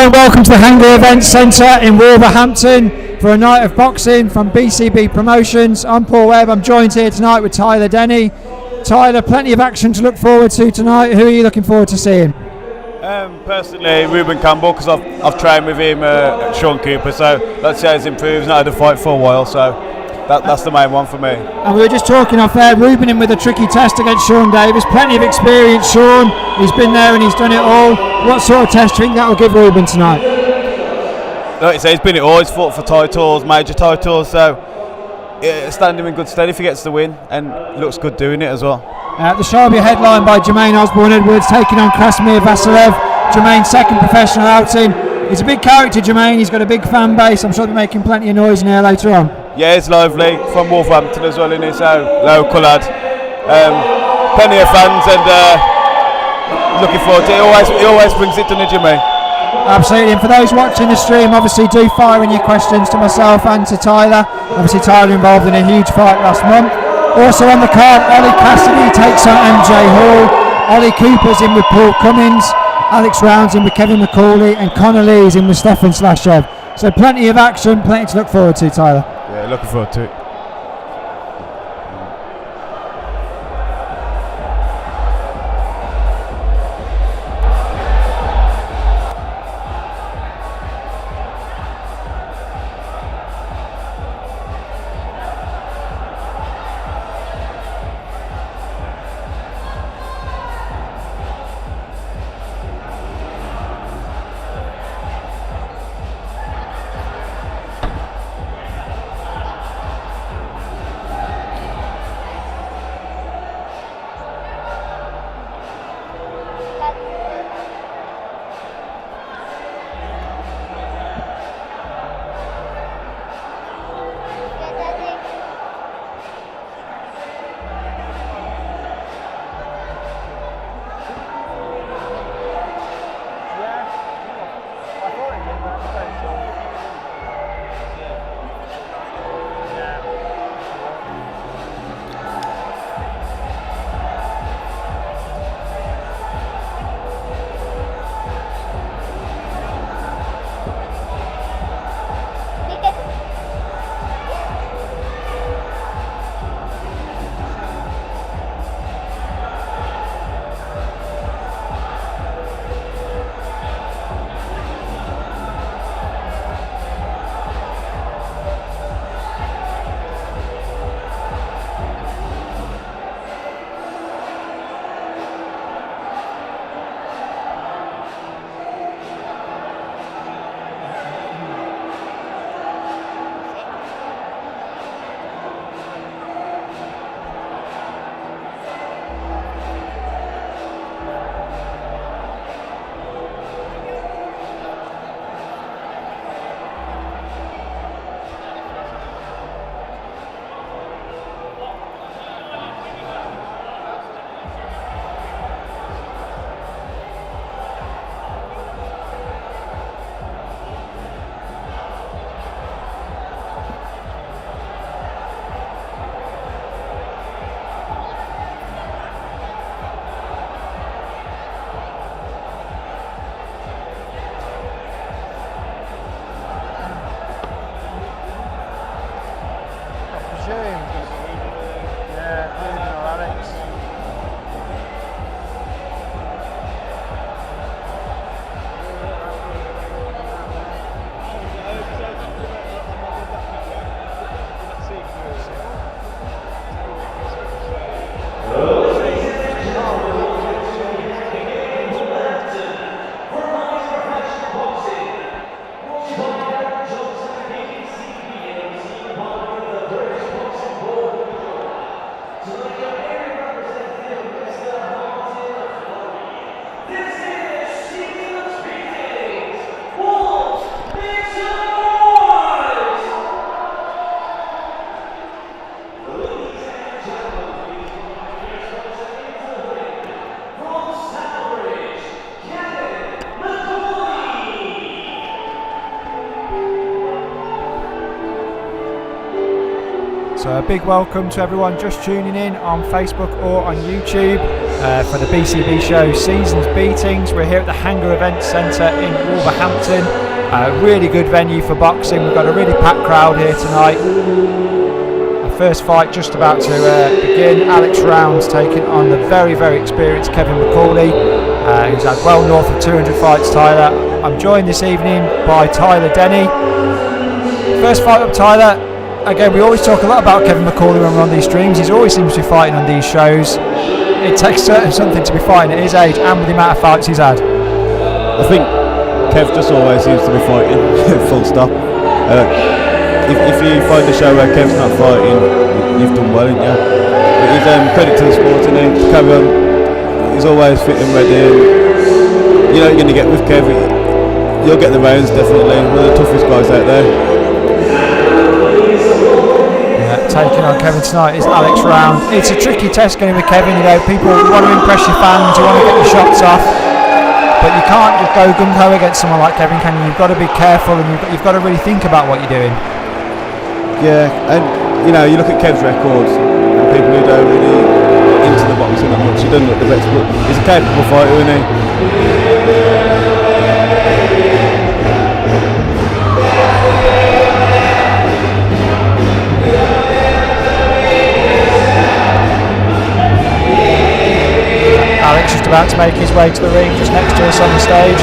and welcome to the Hangar Events Centre in Wolverhampton for a night of boxing from BCB Promotions. I'm Paul Webb. I'm joined here tonight with Tyler Denny. Tyler, plenty of action to look forward to tonight. Who are you looking forward to seeing? Personally, Ruben Campbell, because I've trained with him at Sean Cooper, so let's see how he's improved. He's not had a fight for a while, so that's the main one for me. And we were just talking off air, Ruben in with a tricky test against Sean Davis. Plenty of experience, Sean. He's been there and he's done it all. What sort of test do you think that will give Ruben tonight? Like you say, he's been it all. He's fought for titles, major titles, so stand him in good stead if he gets the win, and looks good doing it as well. The show will be headlined by Jermaine Osborne-Edwards taking on Krasimir Vasilev. Jermaine's second professional outing. He's a big character, Jermaine. He's got a big fan base. I'm sure they'll be making plenty of noise in here later on. Yeah, he's lively. From Wolverhampton as well, isn't he? So local lad. Plenty of fans, and looking forward to it. He always brings it, doesn't he, Jermaine? Absolutely, and for those watching the stream, obviously do fire in your questions to myself and to Tyler. Obviously Tyler involved in a huge fight last month. Also on the card, Ollie Cassidy takes on MJ Hall. Ollie Cooper's in with Paul Cummings. Alex Rounds in with Kevin McCauley, and Connor Lee's in with Stefan Slashev. So plenty of action, plenty to look forward to, Tyler. Yeah, looking forward to it. So a big welcome to everyone just tuning in on Facebook or on YouTube. for the BCB show Seasons Beatings. We're here at the Hangar Events Centre in Wolverhampton. Really good venue for boxing. We've got a really packed crowd here tonight. Our first fight just about to begin. Alex Rowlands taking on the very, very experienced Kevin McCauley, who's had well north of 200 fights, Tyler. I'm joined this evening by Tyler Denny. First fight up, Tyler. Again, we always talk a lot about Kevin McCauley when we're on these streams. He always seems to be fighting on these shows. It takes something to be fighting at his age and with the amount of fights he's had. I think Kev just always seems to be fighting, full stop. If you find a show where Kev's not fighting, you've done well, haven't you? But he's credit to the sport, isn't he? He's always fit and ready. And you know what you're going to get with Kev. You'll get the rounds, definitely. One of the toughest guys out there. Taking on Kevin tonight is Alex Rowlands. It's a tricky test going with Kevin. You know, people want to impress your fans, you want to get your shots off, but you can't just go gung-ho against someone like Kevin, can you? You've got to be careful, and you've got to really think about what you're doing. Yeah, and you know, you look at Kev's records, and people who don't really into the boxing that much, he doesn't look the best, but he's a capable fighter, isn't he? Alex just about to make his way to the ring, just next to us on the stage.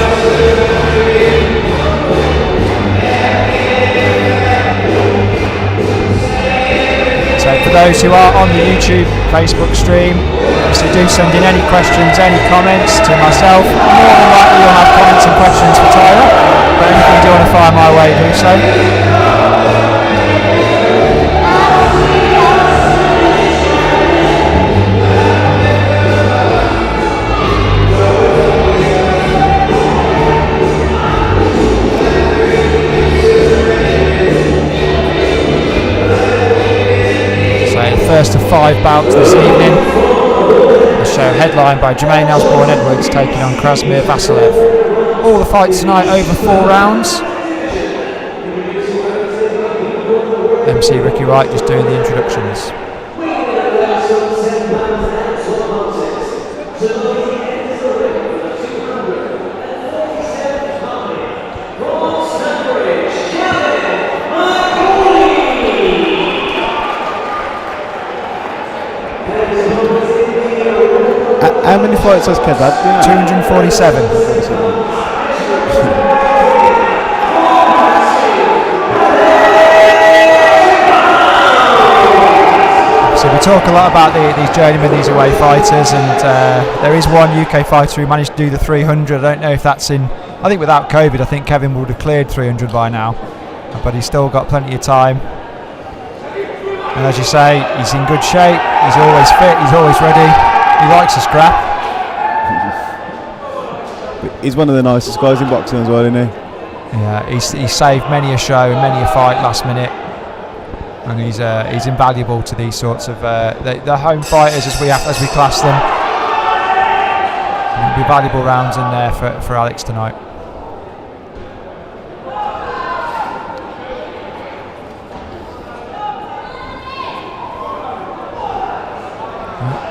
So for those who are on the YouTube, Facebook stream, obviously do send in any questions, any comments to myself. More than likely you'll have comments and questions for Tyler, but anything you do want to fire my way, do so. First of 5 bouts this evening. The show headlined by Jermaine Osborne Edwards taking on Krasimir Vasilev. All the fights tonight over 4 rounds. MC Ricky Wright just doing the introductions. How many fights has Kev had? 247. So we talk a lot about these journeymen, these away fighters, and there is one UK fighter who managed to do the 300. I don't know if that's I think without COVID, I think Kevin would have cleared 300 by now, but he's still got plenty of time. And as you say, he's in good shape, he's always fit, he's always ready. He likes a scrap. He's one of the nicest guys in boxing as well, isn't he? Yeah, he's saved many a show and many a fight last minute, and he's invaluable to these sorts of the home fighters as we class them. There'll be valuable rounds in there for Alex tonight.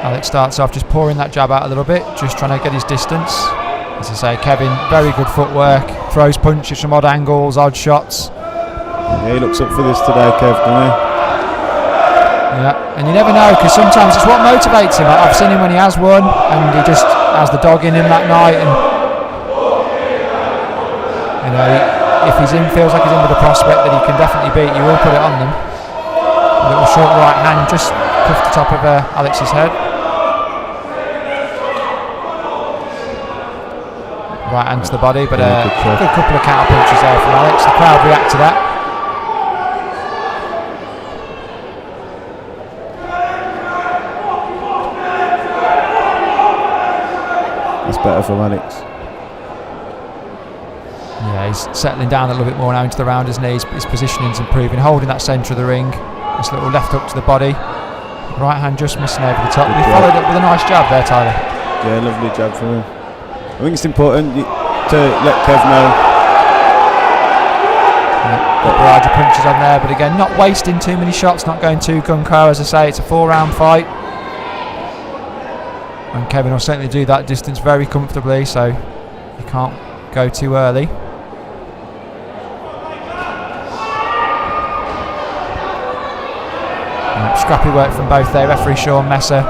Alex starts off just pouring that jab out a little bit, just trying to get his distance. As I say, Kevin, very good footwork, throws punches from odd angles, odd shots. Yeah, he looks up for this today, Kev, doesn't he? Yeah, and you never know, because sometimes it's what motivates him. I've seen him when he has won, and he just has the dog in him that night, and you know, if feels like he's in with a prospect that he can definitely beat, you will put it on them. A little short right hand just cuffed the top of Alex's head. Right hand to the body, but a good couple of counter punches there from Alex. The crowd react to that. That's better from Alex. Yeah, he's settling down a little bit more now into the round, isn't he? His positioning's improving, holding that centre of the ring. This little left hook to the body. Right hand just missing over the top. He followed up with a nice jab there, Tyler. Yeah, lovely jab from him. I think it's important to let Kev know. Yeah, got barrage of punches on there, but again, not wasting too many shots, not going too gung-ho. As I say, it's a 4-round fight. And Kevin will certainly do that distance very comfortably, so you can't go too early. Scrappy work from both there. Referee Sean Messer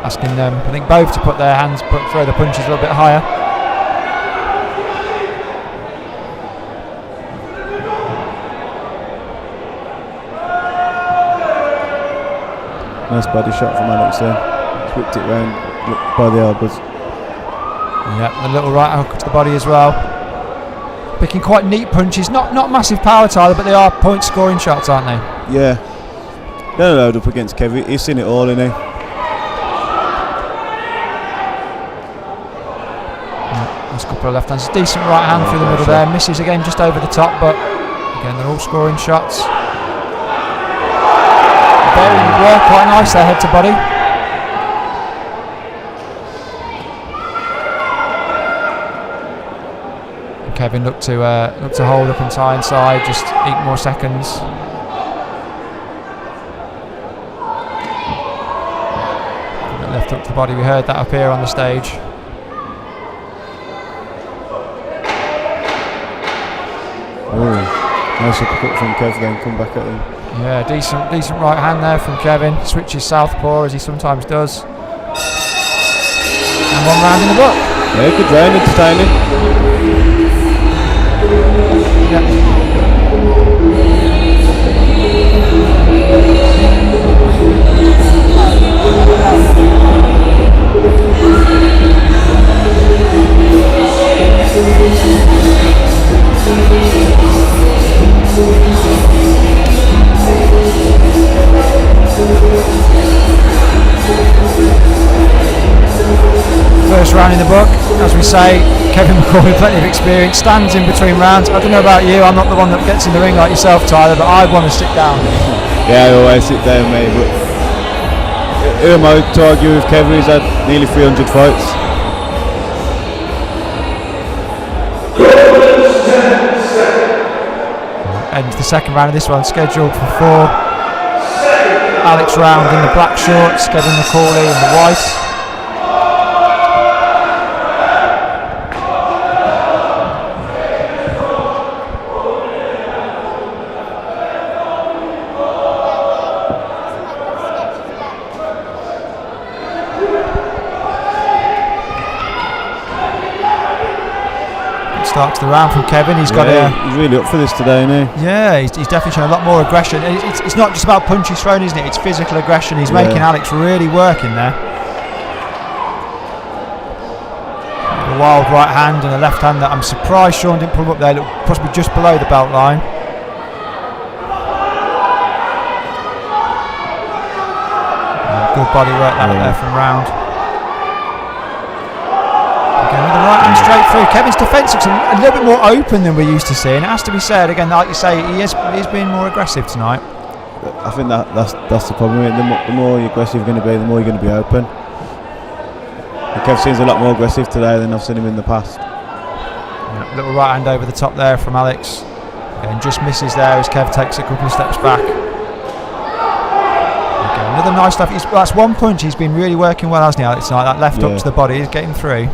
asking them, I think, both to put their hands, throw the punches a little bit higher. Nice body shot from Alex there. Whipped it round by the elbows. Yeah, a little right hook to the body as well. Picking quite neat punches, not massive power, Tyler, but they are point scoring shots, aren't they? Yeah. They're load up against Kevin. He's seen it all, isn't he? Nice couple of left hands. Decent right hand through the middle there. Misses again just over the top, but again they're all scoring shots. Bearing work quite nice there, head to body. And Kevin looked to hold up and tie inside, just 8 more seconds. Left up the body, we heard that up here on the stage. Oh, nice uppercut from Kev then, come back at him. Yeah, decent right hand there from Kevin. Switches southpaw as he sometimes does. And 1 round in the book. Yeah, good round, entertaining. Yeah. First round in the book, as we say, Kevin McCauley, plenty of experience, stands in between rounds. I don't know about you, I'm not the one that gets in the ring like yourself, Tyler, but I want to sit down. Yeah, I always sit down, mate, but who am I to argue with Kevin? He's had nearly 300 fights. And the second round of this one scheduled for 4. Alex Round in the black shorts, Kevin McCauley in the white. Start to the round from Kevin. He's got he's really up for this today, isn't he? Yeah, he's definitely showing a lot more aggression. It's not just about punches thrown, isn't it? It's physical aggression. He's making Alex really work in there. A wild right hand and a left hand that I'm surprised Sean didn't pull him up there. Look, possibly just below the belt line. Good body work that there from Round. Again with the right hand straight through. Kevin's defence looks a little bit more open than we're used to seeing. It has to be said. Again, like you say, he's being more aggressive tonight. I think that's the problem. The more you're aggressive you're going to be, the more you're going to be open. Kev seems a lot more aggressive today than I've seen him in the past. Yeah, little right hand over the top there from Alex. Again, just misses there as Kev takes a couple of steps back. Again, another nice stuff. That's one punch. He's been really working well, hasn't he, Alex, tonight? That left up to the body is getting through.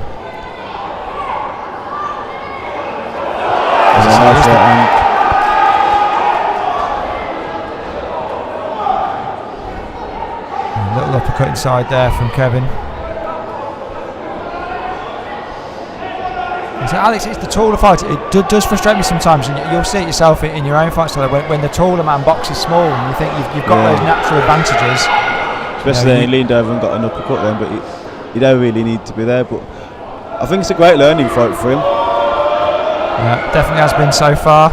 A little uppercut inside there from Kevin. So Alex, it's the taller fight. It does frustrate me sometimes, and you'll see it yourself in your own fights. So when the taller man boxes small, and you think you've got those natural advantages. Especially then he leaned over and got an uppercut then, but you don't really need to be there. But I think it's a great learning fight for him. Yeah, definitely has been so far.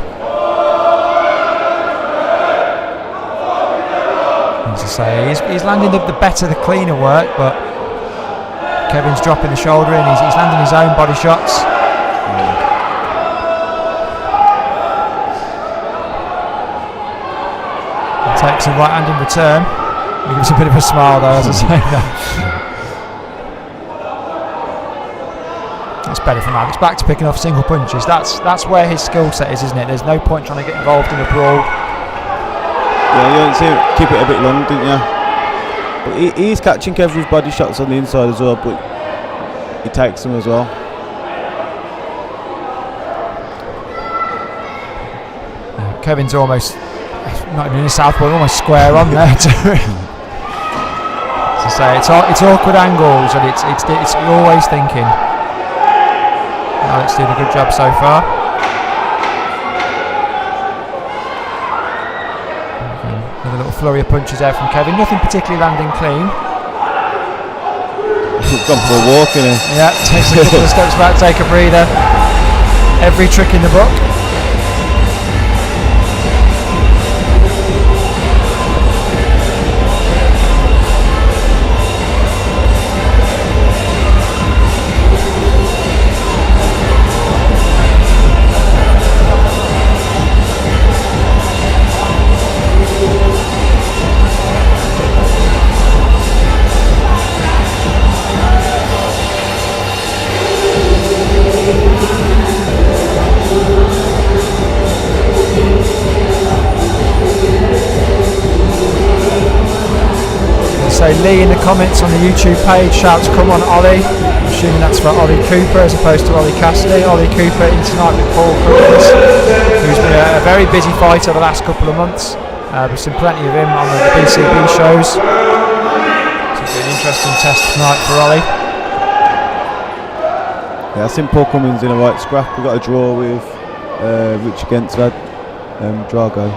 As I say, he's landing the better, the cleaner work, but Kevin's dropping the shoulder in. He's landing his own body shots. Takes a right hand in return. He gives a bit of a smile though, as I say that. That's better from Alex. Back to picking off single punches. That's where his skill set is, isn't it? There's no point trying to get involved in a brawl. Yeah, you don't see him keep it a bit long, didn't you? But he's catching Kev with body shots on the inside as well, but he takes them as well. Kevin's almost, not even in the southpaw, almost square on there too. To say it's awkward angles, and it's you're always thinking. Alex doing a good job so far. Another little flurry of punches there from Kevin. Nothing particularly landing clean. Gone for a walk in it. Yeah, takes a couple of steps back, take a breather. Every trick in the book. So Lee in the comments on the YouTube page shouts, "Come on, Ollie." I'm assuming that's for Ollie Cooper as opposed to Ollie Cassidy. Ollie Cooper in tonight with Paul Cummings, who's been a very busy fighter the last couple of months. We've seen plenty of him on the BCB shows. So it'll be an interesting test tonight for Ollie. Yeah, I think Paul Cummings in a right scrap. We've got a draw with Rich against Drago.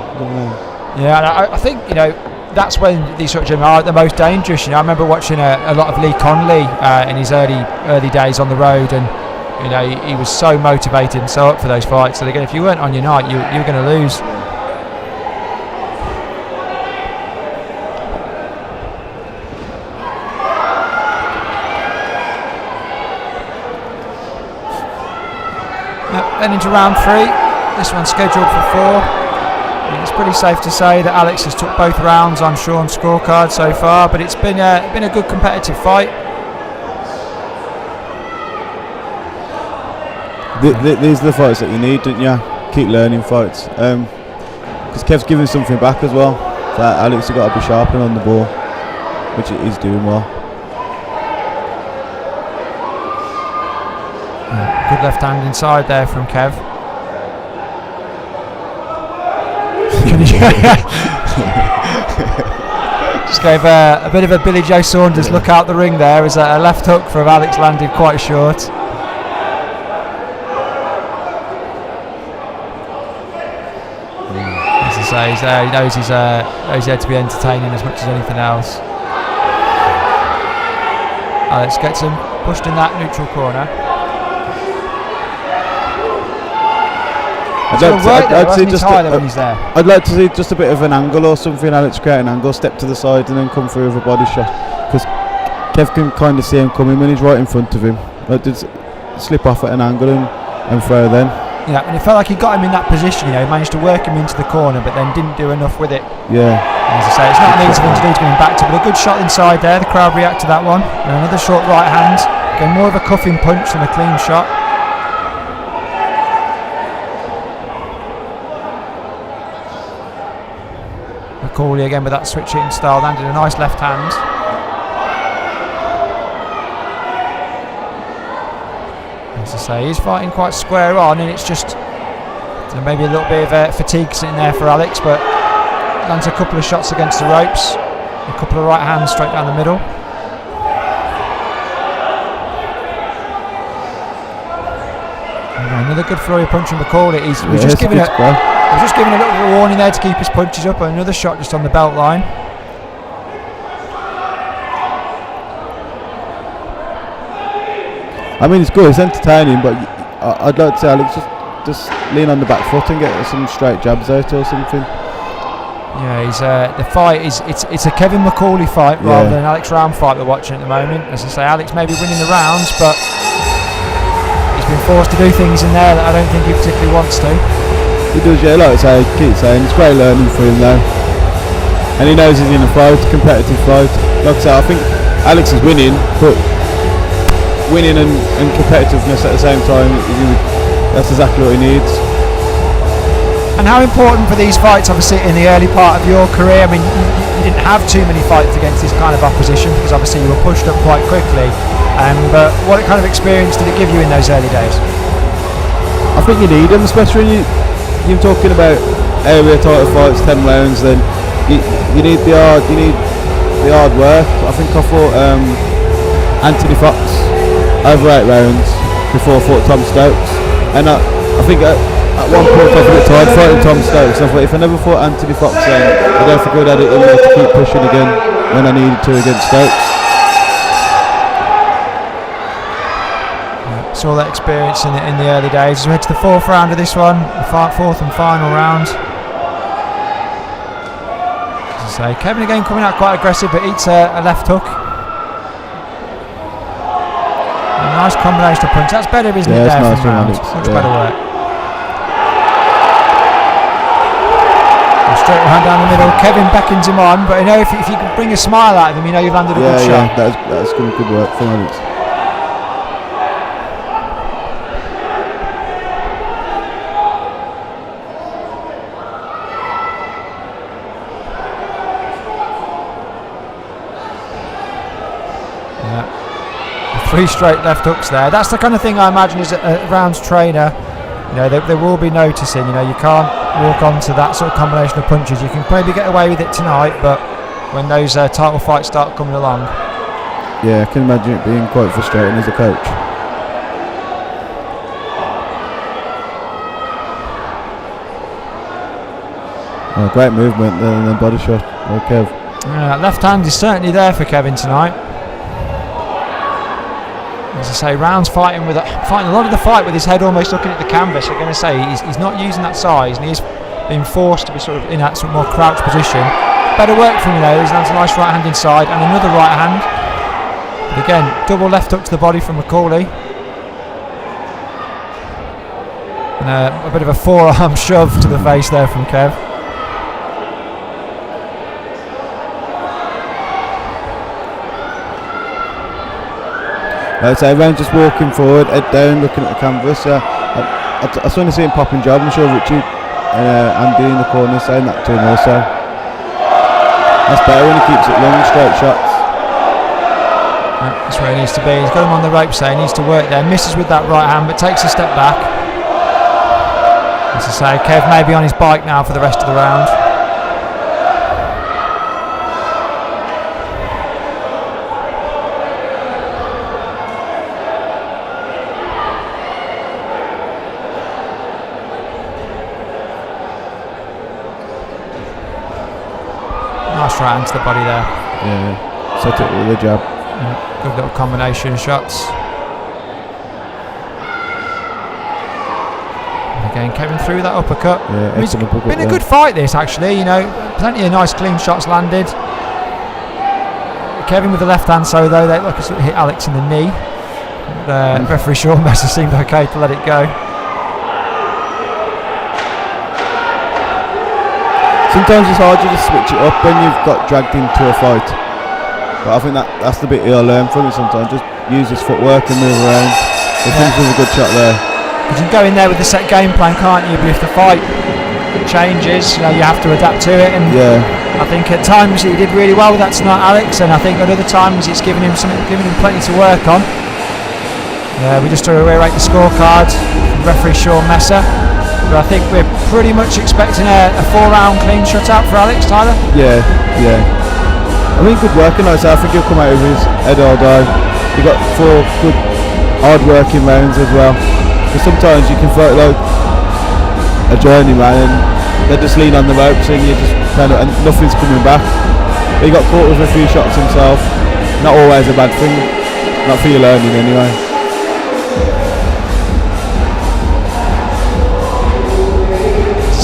Yeah, and I think, you know, that's when these sort of gym are the most dangerous. You know, I remember watching a lot of Lee Conley in his early days on the road, and you know, he was so motivated and so up for those fights. So again, if you weren't on your night, you were going to lose. Then into round 3. This one's scheduled for 4. It's pretty safe to say that Alex has took both rounds on Sean's scorecard so far, but it's been a good competitive fight. These are the fights that you need, don't you? Keep learning fights. Because Kev's giving something back as well. So Alex has got to be sharpening on the ball, which he's doing well. Good left hand inside there from Kev. Just gave a bit of a Billy Joe Saunders look out the ring there as a left hook from Alex landed quite short. As I say, he's there. He knows he's there to be entertaining as much as anything else. Alex gets him pushed in that neutral corner. I'd like to see just a bit of an angle or something. Alex create an angle, step to the side, and then come through with a body shot. Because Kev can kind of see him coming when he's right in front of him. Like, just slip off at an angle and throw then. Yeah, and it felt like he got him in that position. You know, he managed to work him into the corner, but then didn't do enough with it. Yeah. And as I say, it's not an easy thing to do to get him back to, but a good shot inside there. The crowd react to that one. And another short right hand. Again, more of a cuffing punch than a clean shot. McCauley again with that switch hitting style, landed a nice left hand. As I say, he's fighting quite square on, and it's just maybe a little bit of fatigue sitting there for Alex, but lands a couple of shots against the ropes, a couple of right hands straight down the middle. Another good flurry punch from McCauley. He was just giving a little warning there to keep his punches up, and another shot just on the belt line. I mean, it's good, it's entertaining, but I'd like to see Alex just lean on the back foot and get some straight jabs out or something. Yeah, he's the fight is it's a Kevin McCauley fight rather than an Alex Round fight we're watching at the moment. As I say, Alex may be winning the rounds, but he's been forced to do things in there that I don't think he particularly wants to. He does, yeah, like I say, keep saying, it's great learning for him though. And he knows he's in a fight, competitive fight. Like I say, I think Alex is winning, but winning and competitiveness at the same time, that's exactly what he needs. And how important for these fights, obviously in the early part of your career? I mean, you didn't have too many fights against this kind of opposition because obviously you were pushed up quite quickly. But what kind of experience did it give you in those early days? I think you need them, especially when you're talking about area title fights, 10 rounds. Then you need the hard work. I think I fought Anthony Fox over 8 rounds before I fought Tom Stokes, and I think at one point I got tired fighting Tom Stokes. I thought if I never fought Anthony Fox, then I don't think I'd had it in me to keep pushing again when I needed to against Stokes. It's all that experience in the early days. We head to the 4th round of this one, the 4th and final round. As I say, Kevin again coming out quite aggressive, but eats a left hook. A nice combination of punch. That's better, isn't it? There nice from rounds. Much better work. Straight hand down the middle. Kevin beckons him on, but you know if you can bring a smile out of him, you know you've landed a good shot. Yeah, that's going to be good work from Alex. Yeah, 3 straight left hooks there. That's the kind of thing I imagine as a rounds trainer. You know, they will be noticing. You know, you can't walk onto that sort of combination of punches. You can probably get away with it tonight, but when those title fights start coming along, yeah, I can imagine it being quite frustrating as a coach. Oh, great movement there and then body shot. Okay. Left hand is certainly there for Kevin tonight. As I say, Rounds fighting a lot of the fight with his head almost looking at the canvas. I'm going to say he's not using that size, and he's being forced to be sort of in that sort of more crouched position. Better work from him though. He's lands a nice right hand inside and another right hand. But again, double left hook to the body from McCauley. And a bit of a forearm shove to the face there from Kev. Like I say, Rounds just walking forward, head down, looking at the canvas. I just want to see him popping job. I'm sure Richie and Andy in the corner saying that to him also. That's better when he keeps it long, straight shots. That's where he needs to be. He's got him on the ropes there. He needs to work there. Misses with that right hand, but takes a step back. As I say, Kev may be on his bike now for the rest of the round. Nice right hand to the body there. Yeah, set it with a jab. Yeah, good little combination of shots. And again, Kevin threw that uppercut. Yeah, it's been a good fight this actually, you know, plenty of nice clean shots landed. Kevin with the left hand solo though, they like hit Alex in the knee. Referee Sean Messer seemed okay to let it go. Sometimes it's hard to just switch it up when you've got dragged into a fight. But I think that's the bit you'll learn from it sometimes. Just use his footwork and move around. I think there's a good shot there. Because you can go in there with the set game plan, can't you? But if the fight changes, you know, you have to adapt to it. And yeah, I think at times he did really well with that tonight, Alex. And I think at other times it's given him plenty to work on. We just rearrange the scorecard from referee Sean Messer. But I think we're pretty much expecting a 4-round clean shutout for Alex, Tyler. Yeah. I mean, good work, and I think he'll come out with his head all day. He got 4 good, hard-working rounds as well. Because sometimes you can fight like a journeyman, and they just lean on the ropes, and you just and nothing's coming back. But he got caught with a few shots himself. Not always a bad thing. Not for your learning, anyway.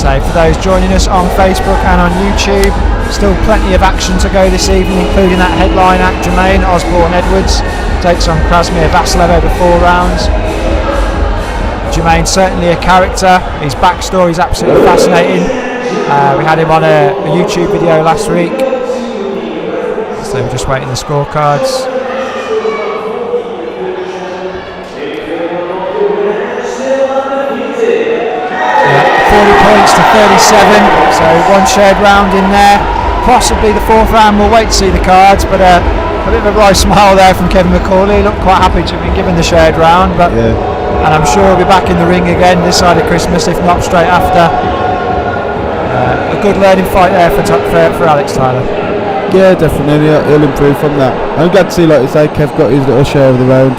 For those joining us on Facebook and on YouTube, still plenty of action to go this evening, including that headline act. Jermaine Osborne-Edwards takes on Krasimir Vasilev over 4 rounds. Jermaine certainly a character. His backstory is absolutely fascinating. We had him on a YouTube video last week, so we're just waiting the scorecards. 3 points to 37, so one shared round in there. Possibly the fourth round, we'll wait to see the cards, but a bit of a wry smile there from Kevin McCauley. He looked quite happy to have been given the shared round, but and I'm sure he'll be back in the ring again this side of Christmas, if not straight after. A good learning fight there for Alex Tyler. Yeah, definitely, he'll improve from that. I'm glad to see, like you say, Kev got his little share of the round.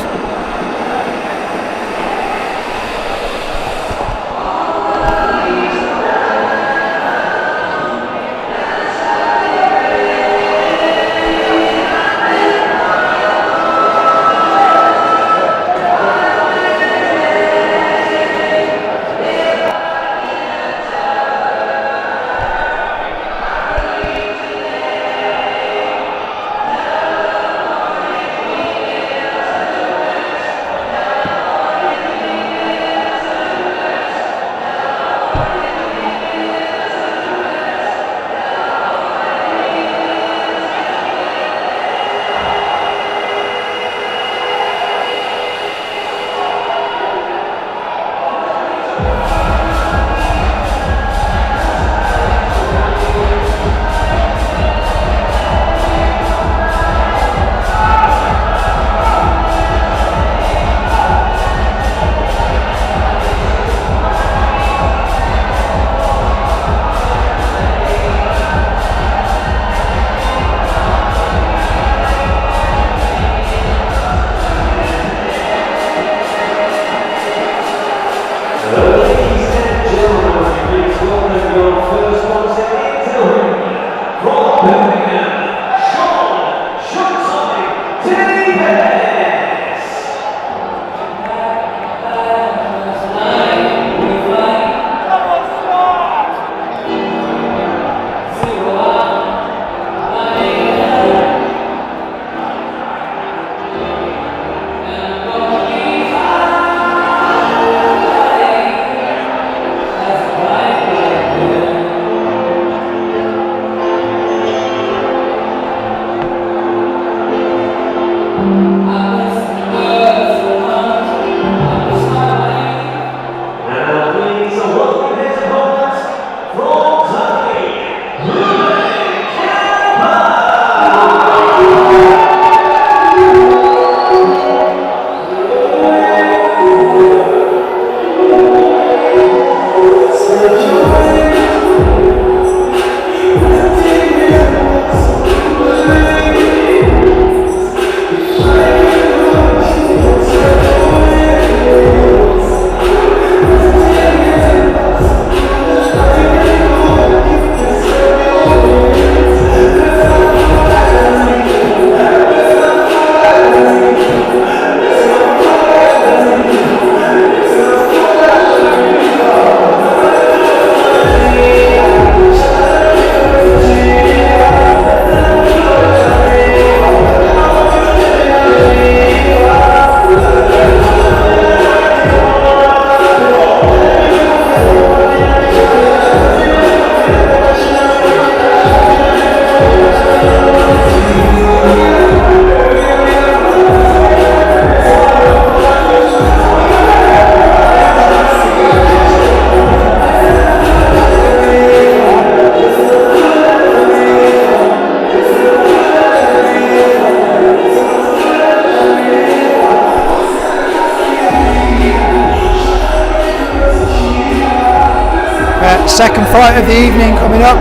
Second fight of the evening coming up.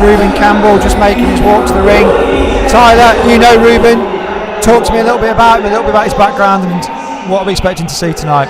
Ruben Campbell just making his walk to the ring. Tyler, you know Ruben. Talk to me a little bit about him, a little bit about his background and what are we expecting to see tonight.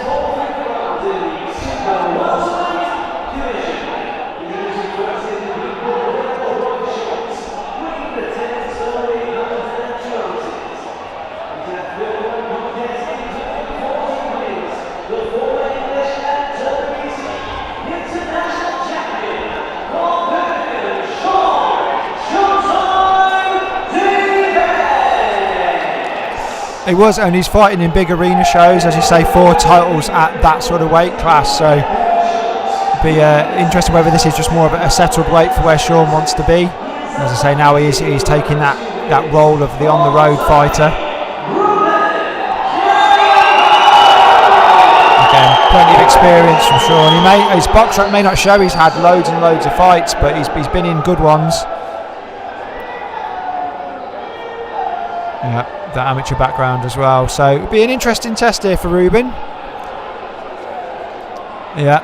He was, and he's fighting in big arena shows, as you say, 4 titles at that sort of weight class. So it'd be interesting whether this is just more of a settled weight for where Sean wants to be. As I say, now he's taking that role of the on-the-road fighter. Again, plenty of experience from Sean. His box rec may not show he's had loads and loads of fights, but he's been in good ones. Yeah, that amateur background as well. So it'll be an interesting test here for Ruben. Yeah.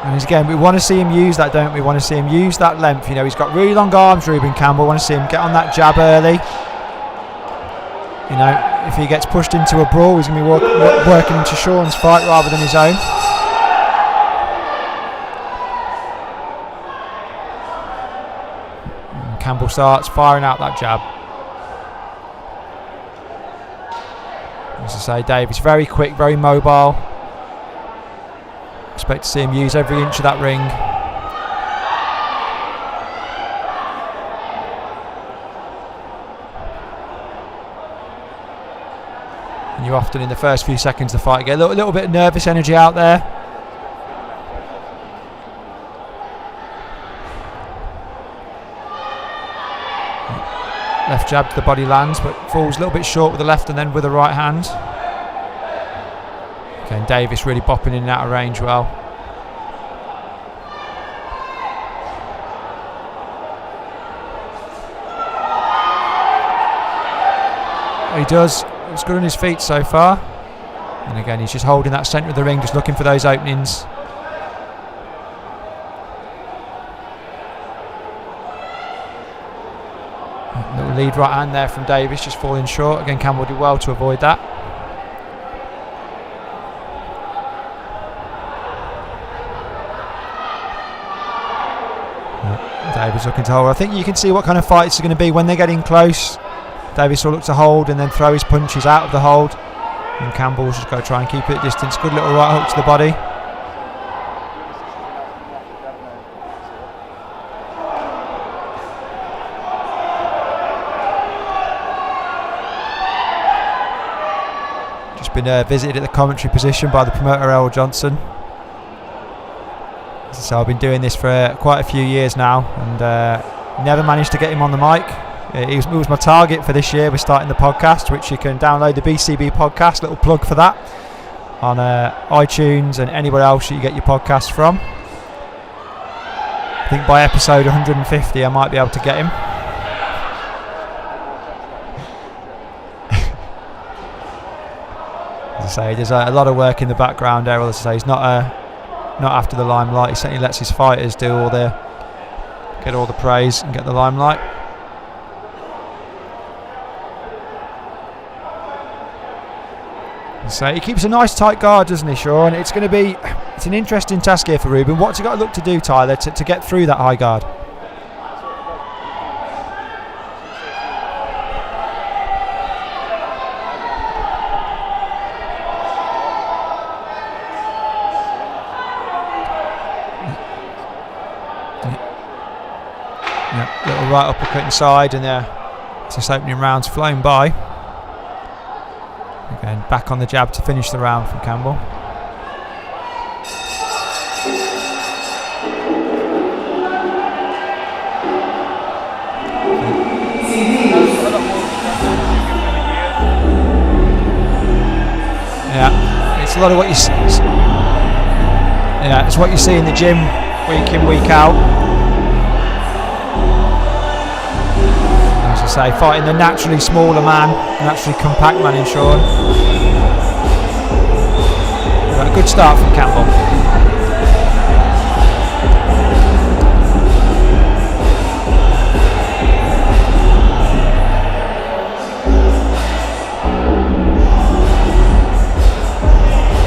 And again, we want to see him use that, don't we? We want to see him use that length. You know, he's got really long arms, Ruben Campbell. We want to see him get on that jab early. You know, if he gets pushed into a brawl, he's going to be working into Sean's fight rather than his own. And Campbell starts firing out that jab. As I say, Dave is very quick, very mobile. Expect to see him use every inch of that ring. And you often in the first few seconds of the fight get a little bit of nervous energy out there. Left jab to the body lands, but falls a little bit short with the left and then with the right hand. Okay, and Davis really bopping in and out of range well. He does. It's good on his feet so far. And again, he's just holding that centre of the ring, just looking for those openings. Little lead right hand there from Davis, just falling short. Again, Campbell did well to avoid that. Davis looking to hold. I think you can see what kind of fights are going to be when they're getting close. Davis will look to hold and then throw his punches out of the hold. And Campbell's just got to try and keep it at distance. Good little right hook to the body. Just been visited at the commentary position by the promoter Errol Johnson. So I've been doing this for quite a few years now and never managed to get him on the mic. It was my target for this year. We're starting the podcast, which you can download the BCB podcast, little plug for that, on iTunes and anywhere else that you get your podcasts from. I think by episode 150 I might be able to get him. As I say, there's a lot of work in the background there. As I say, he's not after the limelight. He certainly lets his fighters get all the praise and get the limelight. So he keeps a nice tight guard, doesn't he, Sean? It's an interesting task here for Ruben. What's he got to look to do, Tyler, to get through that high guard? Yeah, little right uppercut inside, and just opening rounds flown by. Again, back on the jab to finish the round from Campbell. Yeah, it's a lot of what you see. Yeah, it's what you see in the gym week in, week out. As I say, fighting the naturally smaller man, naturally compact man in Sean. Got a good start from Campbell.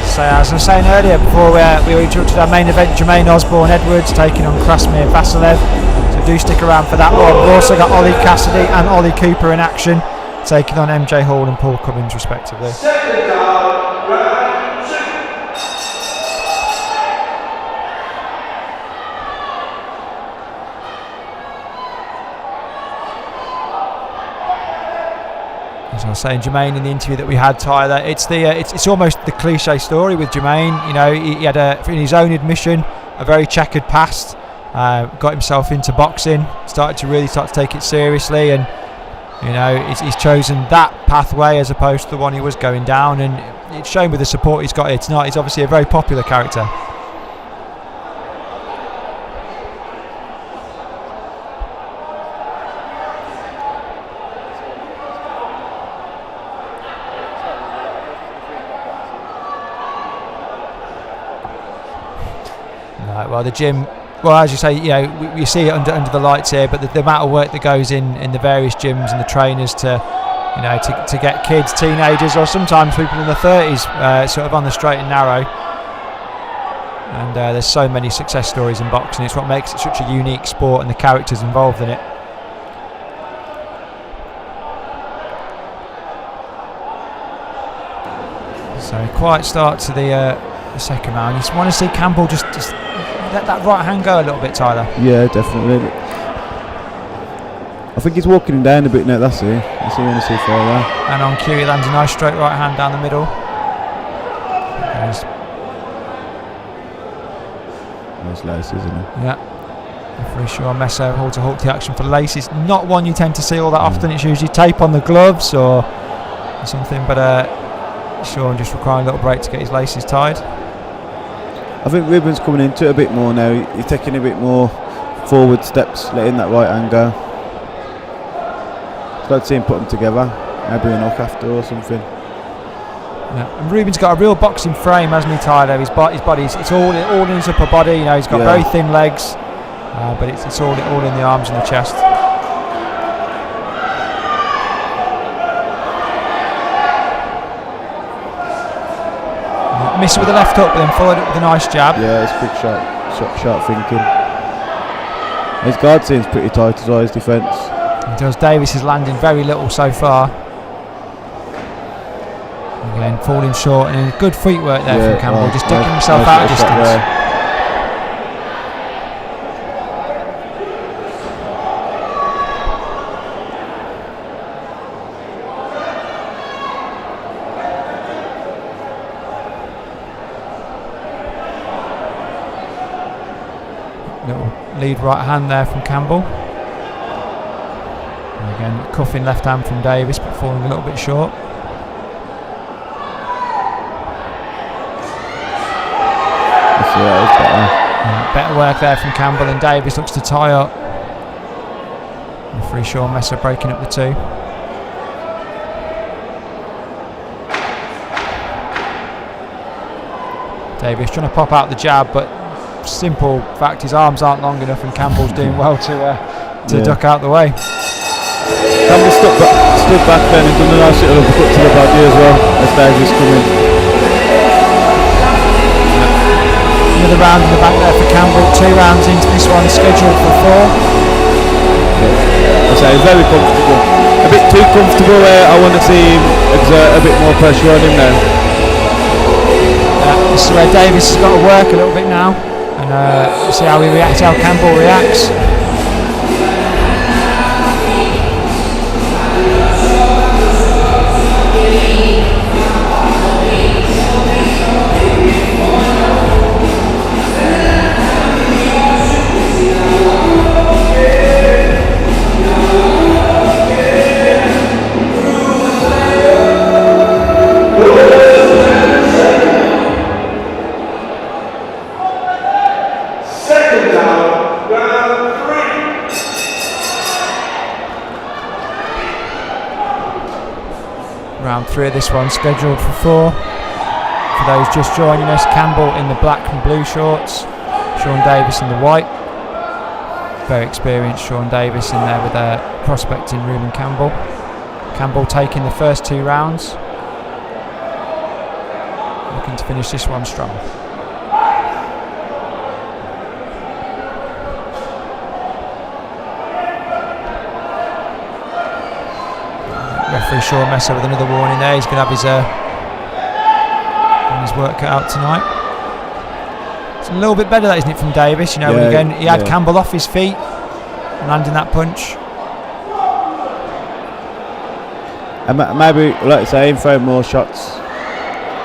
So as I was saying earlier, before we introduced our main event, Jermaine Osborne-Edwards taking on Krasimir Vasilev. So do stick around for that one. We've also got Ollie Cassidy and Ollie Cooper in action, taking on MJ Hall and Paul Cummings respectively. As I was saying, Jermaine, in the interview that we had, Tyler, it's almost the cliche story with Jermaine. You know, he had in his own admission, a very checkered past. Got himself into boxing, started to take it seriously, and you know, he's chosen that pathway as opposed to the one he was going down. And it's shown with the support he's got here tonight. He's obviously a very popular character. Right, well, the gym, well, as you say, you know, you see it under the lights here, but the amount of work that goes in the various gyms and the trainers to, you know, to get kids, teenagers, or sometimes people in the 30s sort of on the straight and narrow. And there's so many success stories in boxing. It's what makes it such a unique sport, and the characters involved in it. So a quiet start to the second round. You just want to see Campbell just let that right hand go a little bit, Tyler. Yeah, definitely. I think he's walking him down a bit now, that's it. That's what I want to see further. And on cue, he lands a nice straight right hand down the middle. Nice laces, isn't it? Yeah. Referee Sean Messer holds a halt to the action for laces. Not one you tend to see all that often. It's usually tape on the gloves or something, but Sean just requiring a little break to get his laces tied. I think Ruben's coming into it a bit more now. He's taking a bit more forward steps, letting that right hand go. I'd like to see him put them together, maybe a knock after or something. Yeah. And Ruben's got a real boxing frame, hasn't he, Tyler? His body's it's all in his upper body. You know, he's got very thin legs, but it's all in the arms and the chest. Missed with the left hook, but then followed up with a nice jab. Yeah, it's quick, sharp thinking. His guard seems pretty tight as well, his defence. He does. Davis is landing very little so far. Again, falling short, and good footwork there from Campbell, just taking himself out of distance. Little lead right hand there from Campbell. And again, cuffing left hand from Davis, but falling a little bit short. Better work there from Campbell, and Davis looks to tie up. Referee Sean Messer breaking up the two. Davis trying to pop out the jab, but simple fact his arms aren't long enough, and Campbell's doing well to duck out the way. Campbell stood back then and done a nice little uppercut to the body as well as Davis coming. Another round in the back there for Campbell. 2 rounds into this one, scheduled for 4. I say very comfortable. A bit too comfortable where I want to see him exert a bit more pressure on him now. This is where Davis has got to work a little bit now, and see how he reacts, how Campbell reacts. Round 3 of this one, scheduled for 4. For those just joining us, Campbell in the black and blue shorts, Sean Davis in the white. Very experienced Sean Davis in there with prospecting Ruben Campbell. Campbell taking the first 2 rounds, looking to finish this one strong. Referee Sean Messer with another warning there. He's going to have his work cut out tonight. It's a little bit better, that, isn't it, from Davis? You know, when again he had Campbell off his feet, landing that punch. And maybe, like I say, throw more shots.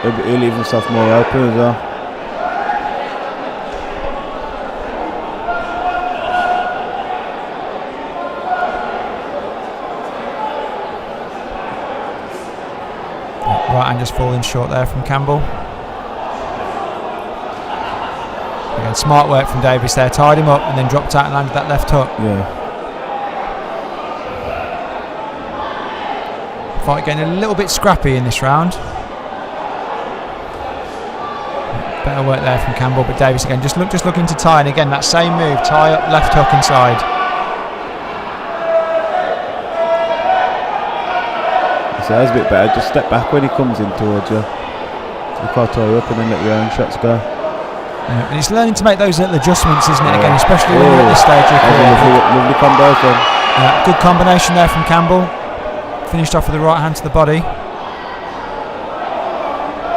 He'll leave himself more open as well. right hand just falling short there from Campbell. Again, smart work from Davis there, tied him up and then dropped out and landed that left hook. Yeah. Fight getting a little bit scrappy in this round. Better work there from Campbell, but Davis again just looking to tie, and again that same move, tie up, left hook inside. So that's a bit better. Just step back when he comes in towards you. You can't tie up and then let your own shots go. Yeah, and it's learning to make those little adjustments, isn't it? Again, especially when you're at this stage of your career. Lovely combo then. Yeah, good combination there from Campbell. Finished off with the right hand to the body.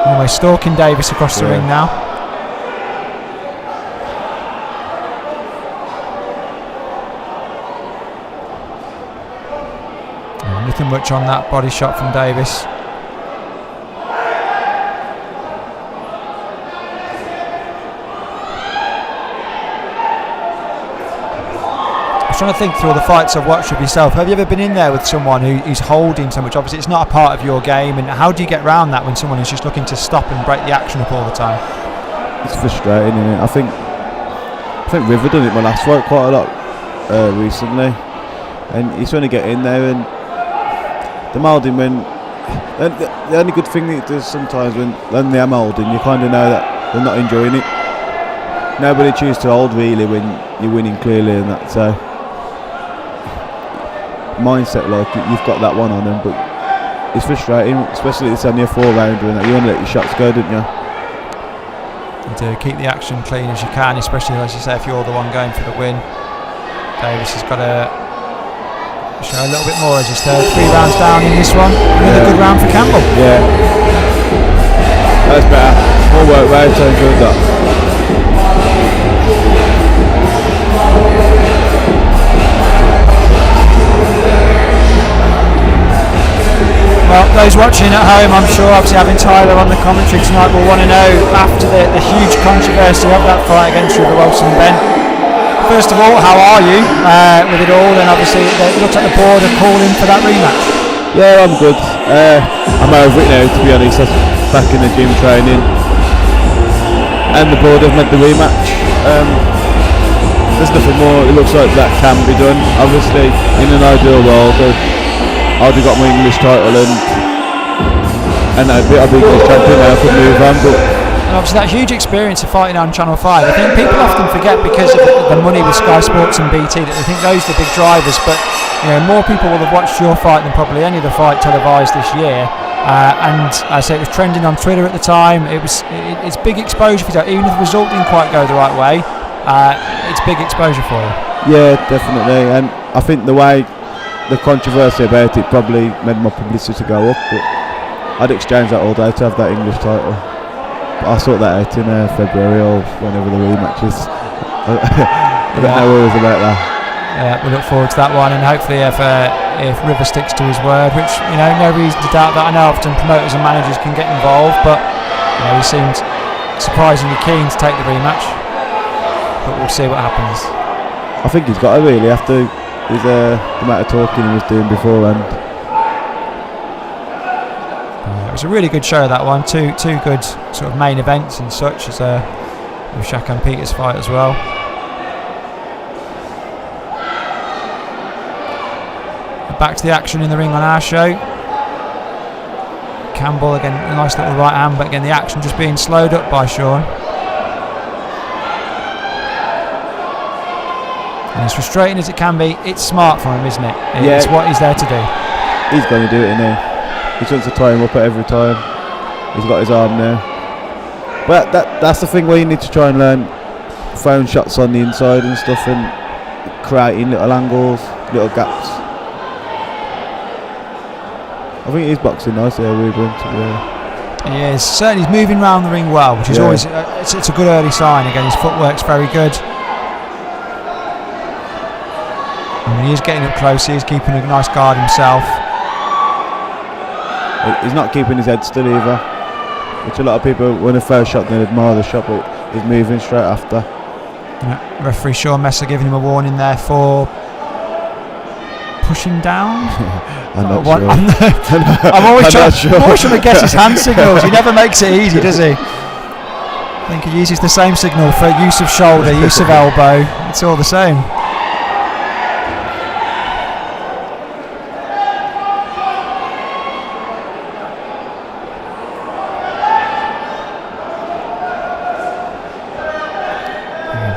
Almost stalking Davis across the ring now. Nothing much on that body shot from Davis. I was trying to think through all the fights I've watched with yourself. Have you ever been in there with someone who's holding so much? Obviously it's not a part of your game, and how do you get around that when someone is just looking to stop and break the action up all the time? It's frustrating, isn't it? I think River done it my last fight quite a lot recently, and he's trying to get in there, and the moulding when the only good thing it does sometimes when they are moulding, you kind of know that they're not enjoying it. Nobody chooses to hold really when you're winning clearly, and that, so mindset like you've got that one on them, but it's frustrating, especially it's only a 4-rounder and that you want to let your shots go, don't you? You do keep the action clean as you can, especially as you say if you're the one going for the win. Davis has got to show a little bit more as he's 3 rounds down in this one. Another good round for Campbell. Yeah, that's better. More work rate, so enjoyed that. Well, those watching at home, I'm sure, obviously having Tyler on the commentary tonight, will want to know after the huge controversy of that fight against River Wilson and Ben. First of all, how are you with it all? And obviously, it looks like the board are calling for that rematch. Yeah, I'm good. I'm over it now, to be honest. I was back in the gym training, and the board have meant the rematch. There's nothing more. It looks like that can be done. Obviously, in an ideal world, I'd have got my English title and I'd be English champion now. I could move on, but and obviously that huge experience of fighting on Channel 5, I think people often forget because of the money with Sky Sports and BT that they think those are the big drivers, but you know, more people will have watched your fight than probably any other fight televised this year, and I say it was trending on Twitter at the time. It's big exposure for you, even if the result didn't quite go the right way. It's big exposure for you. Yeah, definitely, and I think the way the controversy about it probably made my publicity go up, but I'd exchange that all day to have that English title. But I'll sort that out in February or whenever the rematch is. I don't know worries about that. Yeah, we look forward to that one, and hopefully if River sticks to his word, which no reason to doubt that. I know often promoters and managers can get involved, but he seemed surprisingly keen to take the rematch. But we'll see what happens. I think he's got to really after the amount of talking he was doing beforehand. It was a really good show, that one. Two good sort of main events and such, as with Shaq and Peter's fight as well. Back to the action in the ring on our show. Campbell again, a nice little right hand, but again the action just being slowed up by Sean. And as frustrating as it can be, it's smart for him, isn't it? It's what he's there to do. He's going to do it, isn't he? He wants to tie him up at every time. He's got his arm now. But that's the thing where you need to try and learn throwing shots on the inside and stuff and creating little angles, little gaps. I think he's boxing nice there, Ruben. He is. Certainly he's moving around the ring well, which is always it's a good early sign. Again, his footwork's very good. And when he is getting up close, he is keeping a nice guard himself. He's not keeping his head still either, which a lot of people, when the first shot, they admire the shot, but he's moving straight after. Yeah, referee Sean Messer giving him a warning there for pushing down? I'm not What- sure. I'm always I'm trying, not sure. always trying to guess his hand signals. He never makes it easy, does he? I think he uses the same signal for use of shoulder, use of elbow. It's all the same.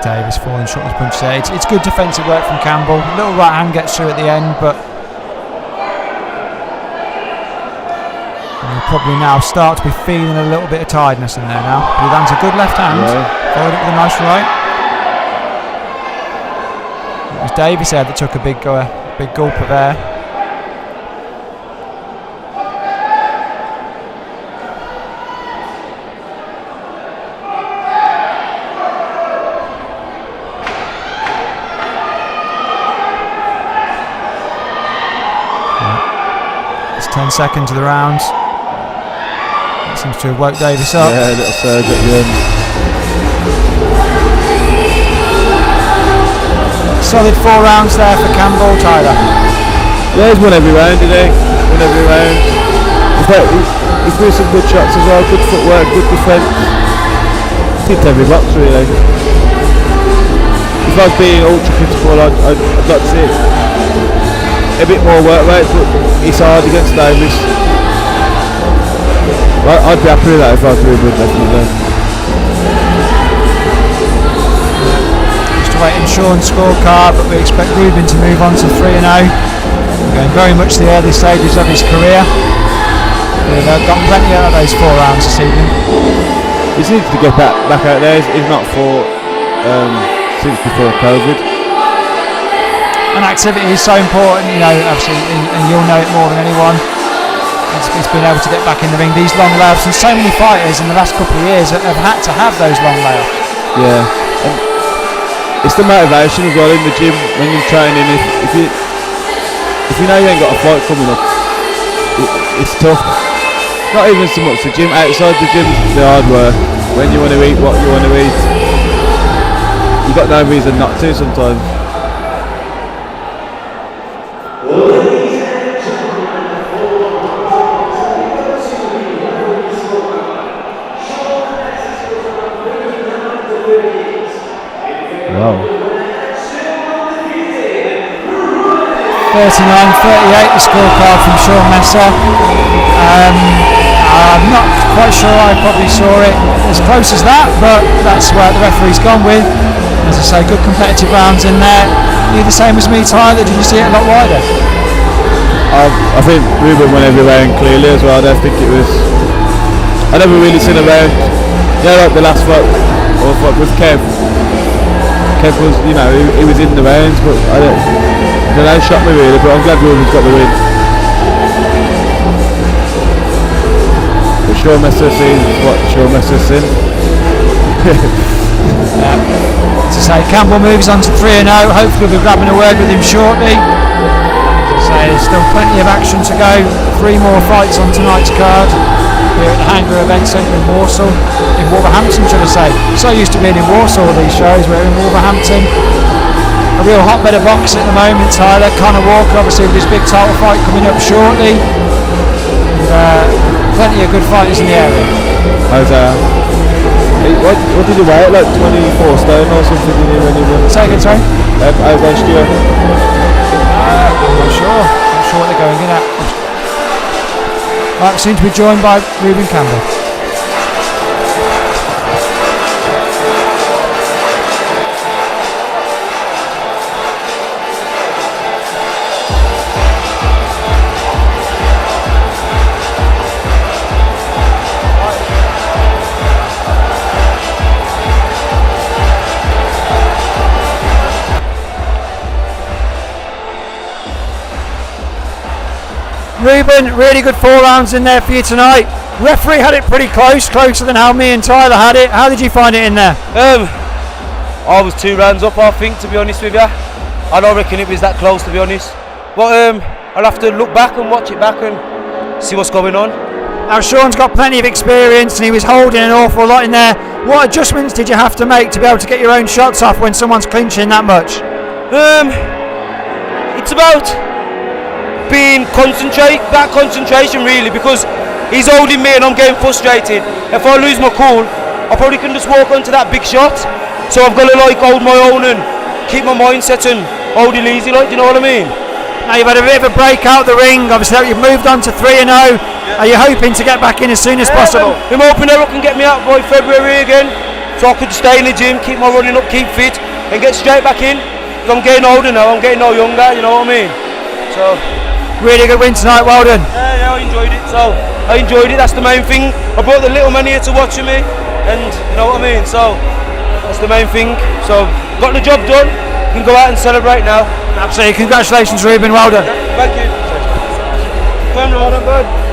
Davis falling short of his punch there. It's good defensive work from Campbell. Little right hand gets through at the end, but he'll probably now start to be feeling a little bit of tiredness in there now. He lands a good left hand, followed up with a nice right. It was Davis there that took a big gulp of air. It's 10 seconds of the round. That seems to have woke Davis up. Yeah, a little surge at the end. Solid 4 rounds there for Campbell. Tyler. Yeah, he's won every round, didn't he? Won every round. He threw some good shots as well, good footwork, good defence. Ticked every box really. If I was being ultra critical, I'd like to see a bit more work rate, but it's hard against Davis. I'd be happy with that if I was Ruben, definitely. Just awaiting Sean's scorecard, but we expect Ruben to move on to 3-0. Going very much the early stages of his career. We've got plenty out of those 4 rounds this evening. He needs to get back out there. He's not fought since before COVID. And activity is so important, you know, obviously, and you'll know it more than anyone. It's been able to get back in the ring. These long layoffs, and so many fighters in the last couple of years have had to have those long layoffs. Yeah, and it's the motivation as well in the gym when you're training. If you know you ain't got a fight coming up, it's tough. Not even so much the gym. Outside the gym, the hard work. When you want to eat what you want to eat, you got no reason not to sometimes. Wow. 39-38 the scorecard from Sean Messer. I'm not quite sure I probably saw it as close as that, but that's where the referee's gone with. As I say, good competitive rounds in there. You the same as me, Tyler? Did you see it a lot wider? I think Ruben won every round clearly as well. I don't think it was. I never really seen a round. Yeah, like the last fight with Kev. Kev was, you know, he was in the rounds, but I don't know, shocked me really. But I'm glad Ruben's got the win. But Sean Messer sees what Sean Messer's seen. As I say, Campbell moves on to 3-0. Hopefully we'll be grabbing a word with him shortly. As I say, there's still plenty of action to go. 3 more fights on tonight's card here at the Hangar Event Centre in Warsaw, in Wolverhampton, should I say. So used to being in Warsaw, these shows. We're in Wolverhampton. A real hotbed of boxing at the moment, Tyler. Conor Walker, obviously, with his big title fight coming up shortly. And, plenty of good fighters in the area. How's what did he weigh? Like 24 stone or something when he won? Say again, sorry? How last year? I'm not sure. Not sure what they're going in at. Right, soon to be joined by Ruben Campbell. Ruben, really good 4 rounds in there for you tonight. Referee had it pretty close, closer than how me and Tyler had it. How did you find it in there? I was 2 rounds up, I think, to be honest with you. I don't reckon it was that close, to be honest. But I'll have to look back and watch it back and see what's going on. Now Sean's got plenty of experience and he was holding an awful lot in there. What adjustments did you have to make to be able to get your own shots off when someone's clinching that much? It's about being that concentration really, because he's holding me and I'm getting frustrated. If I lose my cool, I probably can just walk onto that big shot. So I've got to like hold my own and keep my mindset and hold it easy, like, do you know what I mean? Now you've had a bit of a break out the ring, obviously you've moved on to 3-0. Are you hoping to get back in as soon as possible? I'm hoping Eric can get me out by February again, so I could stay in the gym, keep my running up, keep fit, and get straight back in. Because I'm getting older now, I'm getting no younger, you know what I mean? So, really good win tonight, well done. Yeah, I enjoyed it, so I enjoyed it, that's the main thing. I brought the little man here to watch with me, and you know what I mean, so that's the main thing. So, got the job done, can go out and celebrate now. Absolutely, congratulations Ruben, well done. Thank you. Come on, bud.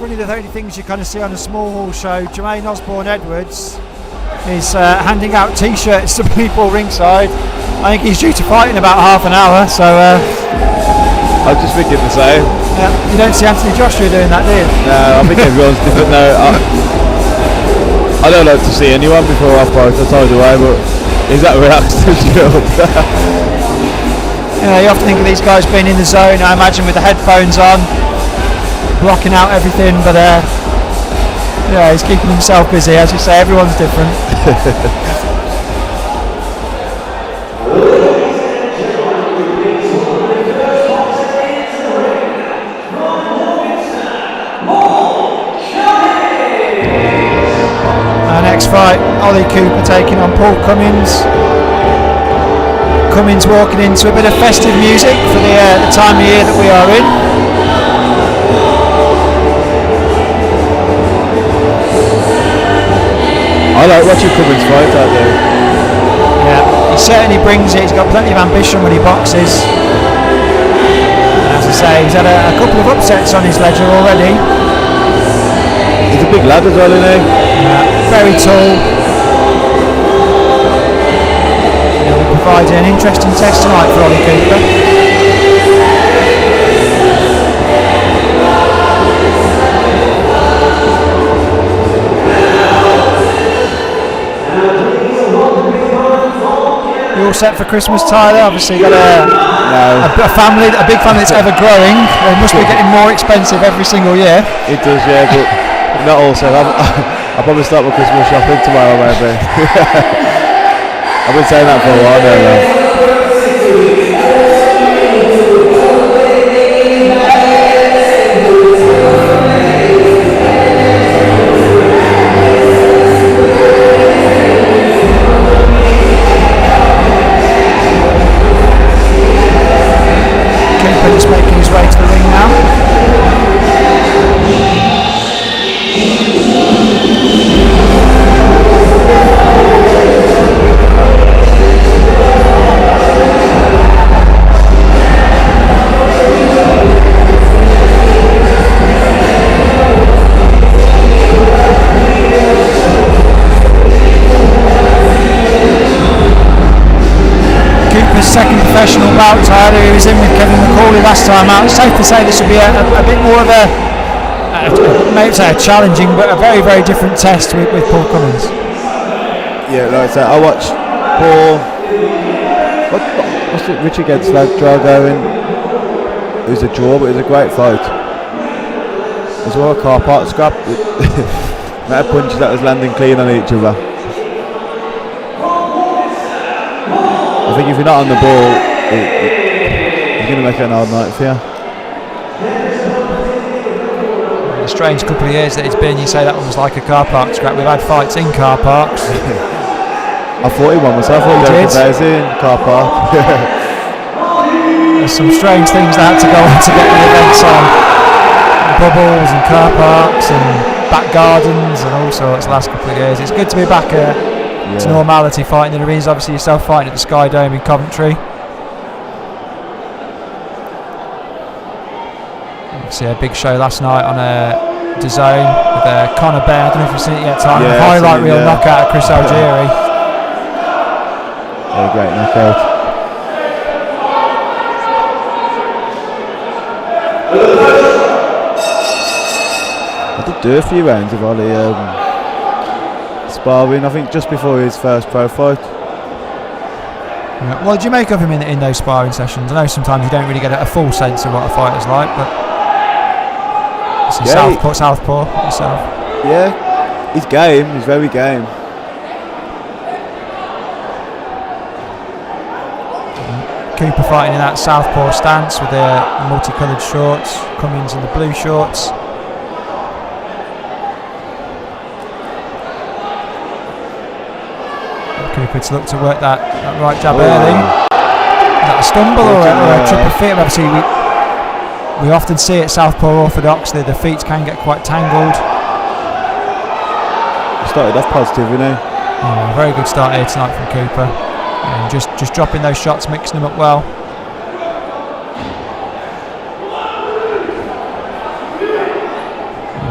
One of the only things you kind of see on a small hall show, Jermaine Osborne-Edwards is handing out t-shirts to people ringside. I think he's due to fight in about half an hour, so I was just thinking the same. You don't see Anthony Joshua doing that, do you? No, I think everyone's different now. I don't like to see anyone before I fight, I told you why, but Is that relaxed? You often think of these guys being in the zone, I imagine, with the headphones on, blocking out everything, but he's keeping himself busy. As you say, everyone's different. Our next fight, Ollie Cooper taking on Paul Cummings. Cummings walking into a bit of festive music for the time of year that we are in. I like watching Cummings fight out there. Yeah, he certainly brings it. He's got plenty of ambition when he boxes. And as I say, he's had a couple of upsets on his ledger already. He's a big lad as well, isn't he? Yeah, very tall. Providing an interesting test tonight for Ollie Cooper. You all set for Christmas, Tyler? Obviously got a family, a big family that's ever growing. They must be getting more expensive every single year. It does, yeah, but not all set. I'll probably start my Christmas shopping tomorrow, maybe. I've been saying that for a while now. Cooper just making his way to the ring now. Second professional bout, Tyler. He was in with Kevin McCauley last time out. It's safe to say this will be a bit more of maybe say a challenging, but a very, very different test with Paul Cummings. Yeah, like I said, I watched Paul. What's it? Richard against Drago, and it was a draw, but it was a great fight. As well, a car park scrap. Met punches that was landing clean on each other. I think if you're not on the ball, you're going to make it an hard night for you. A strange couple of years that it's been. You say that one was like a car park scrap. We've had fights in car parks. I thought he won myself. I thought he in car park. There's some strange things that had to go on to get the events on. Bubbles and car parks and back gardens and all sorts the last couple of years. It's good to be back to normality, fighting in the arenas. Obviously yourself fighting at the Sky Dome in Coventry. Obviously a big show last night on DAZN with Conor Bear. I don't know if you've seen it yet, Time. Yeah, highlight reel knockout of Chris Algieri. Yeah, great knockout. I did do a few rounds of Ollie sparring, I think just before his first pro fight. Yeah. What did you make of him in those sparring sessions? I know sometimes you don't really get a full sense of what a fighter's like, but Southpaw yourself. Yeah, he's game, he's very game. Cooper fighting in that Southpaw stance with the multicoloured shorts, Cummings in the blue shorts. Cooper to look to work that right jab early. Is that a stumble or a trip of feet? Obviously we often see at Southpaw Orthodox that the feet can get quite tangled. Started off positive, you know. Oh, very good start here tonight from Cooper. And just dropping those shots, mixing them up well.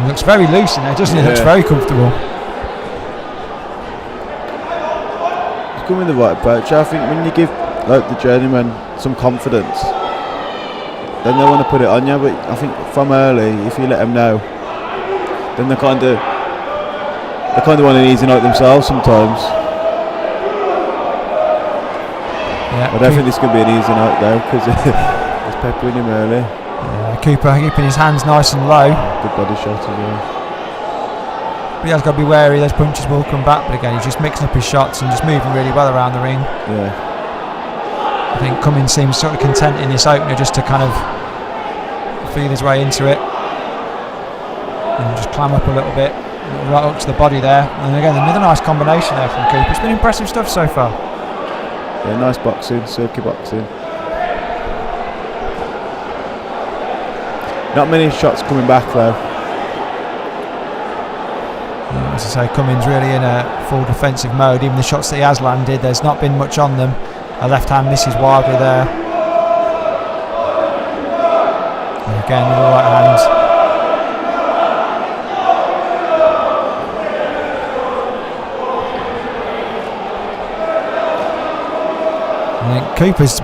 He looks very loose in there, doesn't he? Looks very comfortable. He's coming the right approach. I think when you give the journeyman some confidence, then they want to put it on you. But I think from early, if you let them know, then they kind of want an easy night themselves sometimes. Yeah, I don't think this could be an easy night though, because it's peppering him early. Cooper keeping his hands nice and low. Good body shot as well. But he has got to be wary, those punches will come back, but again he's just mixing up his shots and just moving really well around the ring. Yeah. I think Cummings seems sort of content in this opener just to kind of feel his way into it and just climb up a little bit, right up to the body there. And again another nice combination there from Cooper. It's been impressive stuff so far. Yeah, nice boxing, silky boxing. Not many shots coming back though. As I say, Cummings really in a full defensive mode. Even the shots that he has landed, there's not been much on them. A left hand misses wildly there. And again with the right hand. I think Cooper's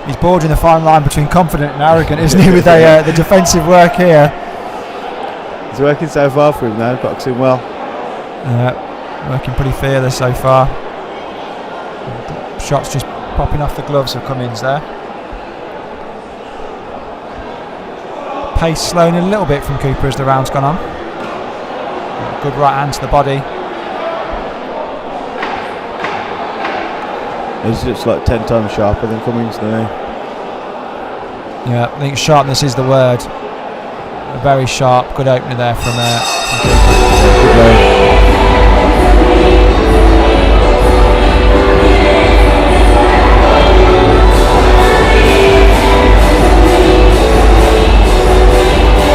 he's bordering the fine line between confident and arrogant, isn't he, with the defensive work here. It's working so far for him now, boxing well. Working pretty fearless so far. Shots just popping off the gloves of Cummings there. Pace slowing a little bit from Cooper as the round's gone on. Good right hand to the body. He's just like 10 times sharper than Cummings, doesn't he? Yeah, I think sharpness is the word. A very sharp, good opener there from Cooper. Good way.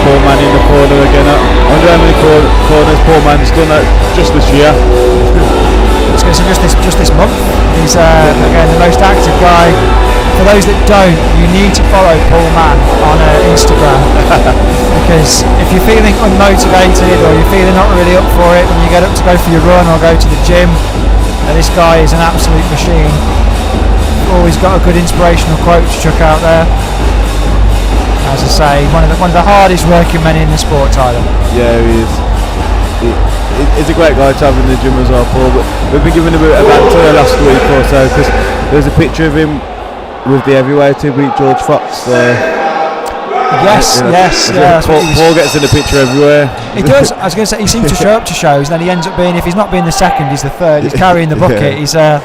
Poor man in the corner again. I wonder how many corners poor man's done just this year. Just this month. He's again the most active guy. For those that don't, you need to follow Paul Mann on Instagram because if you're feeling unmotivated or you're feeling not really up for it when you get up to go for your run or go to the gym, this guy is an absolute machine. Always got a good inspirational quote to chuck out there. As I say, one of the hardest working men in the sport, Tyler. Yeah, he is. He's a great guy to have in the gym as well, Paul. But we've been giving him a banter last week or so because there's a picture of him with the heavyweight who beat George Fox. Yes. Paul gets in the picture everywhere. He does. I was going to say he seems to show up to shows, and then he ends up being, if he's not being the second, he's the third. He's carrying the bucket. He's. I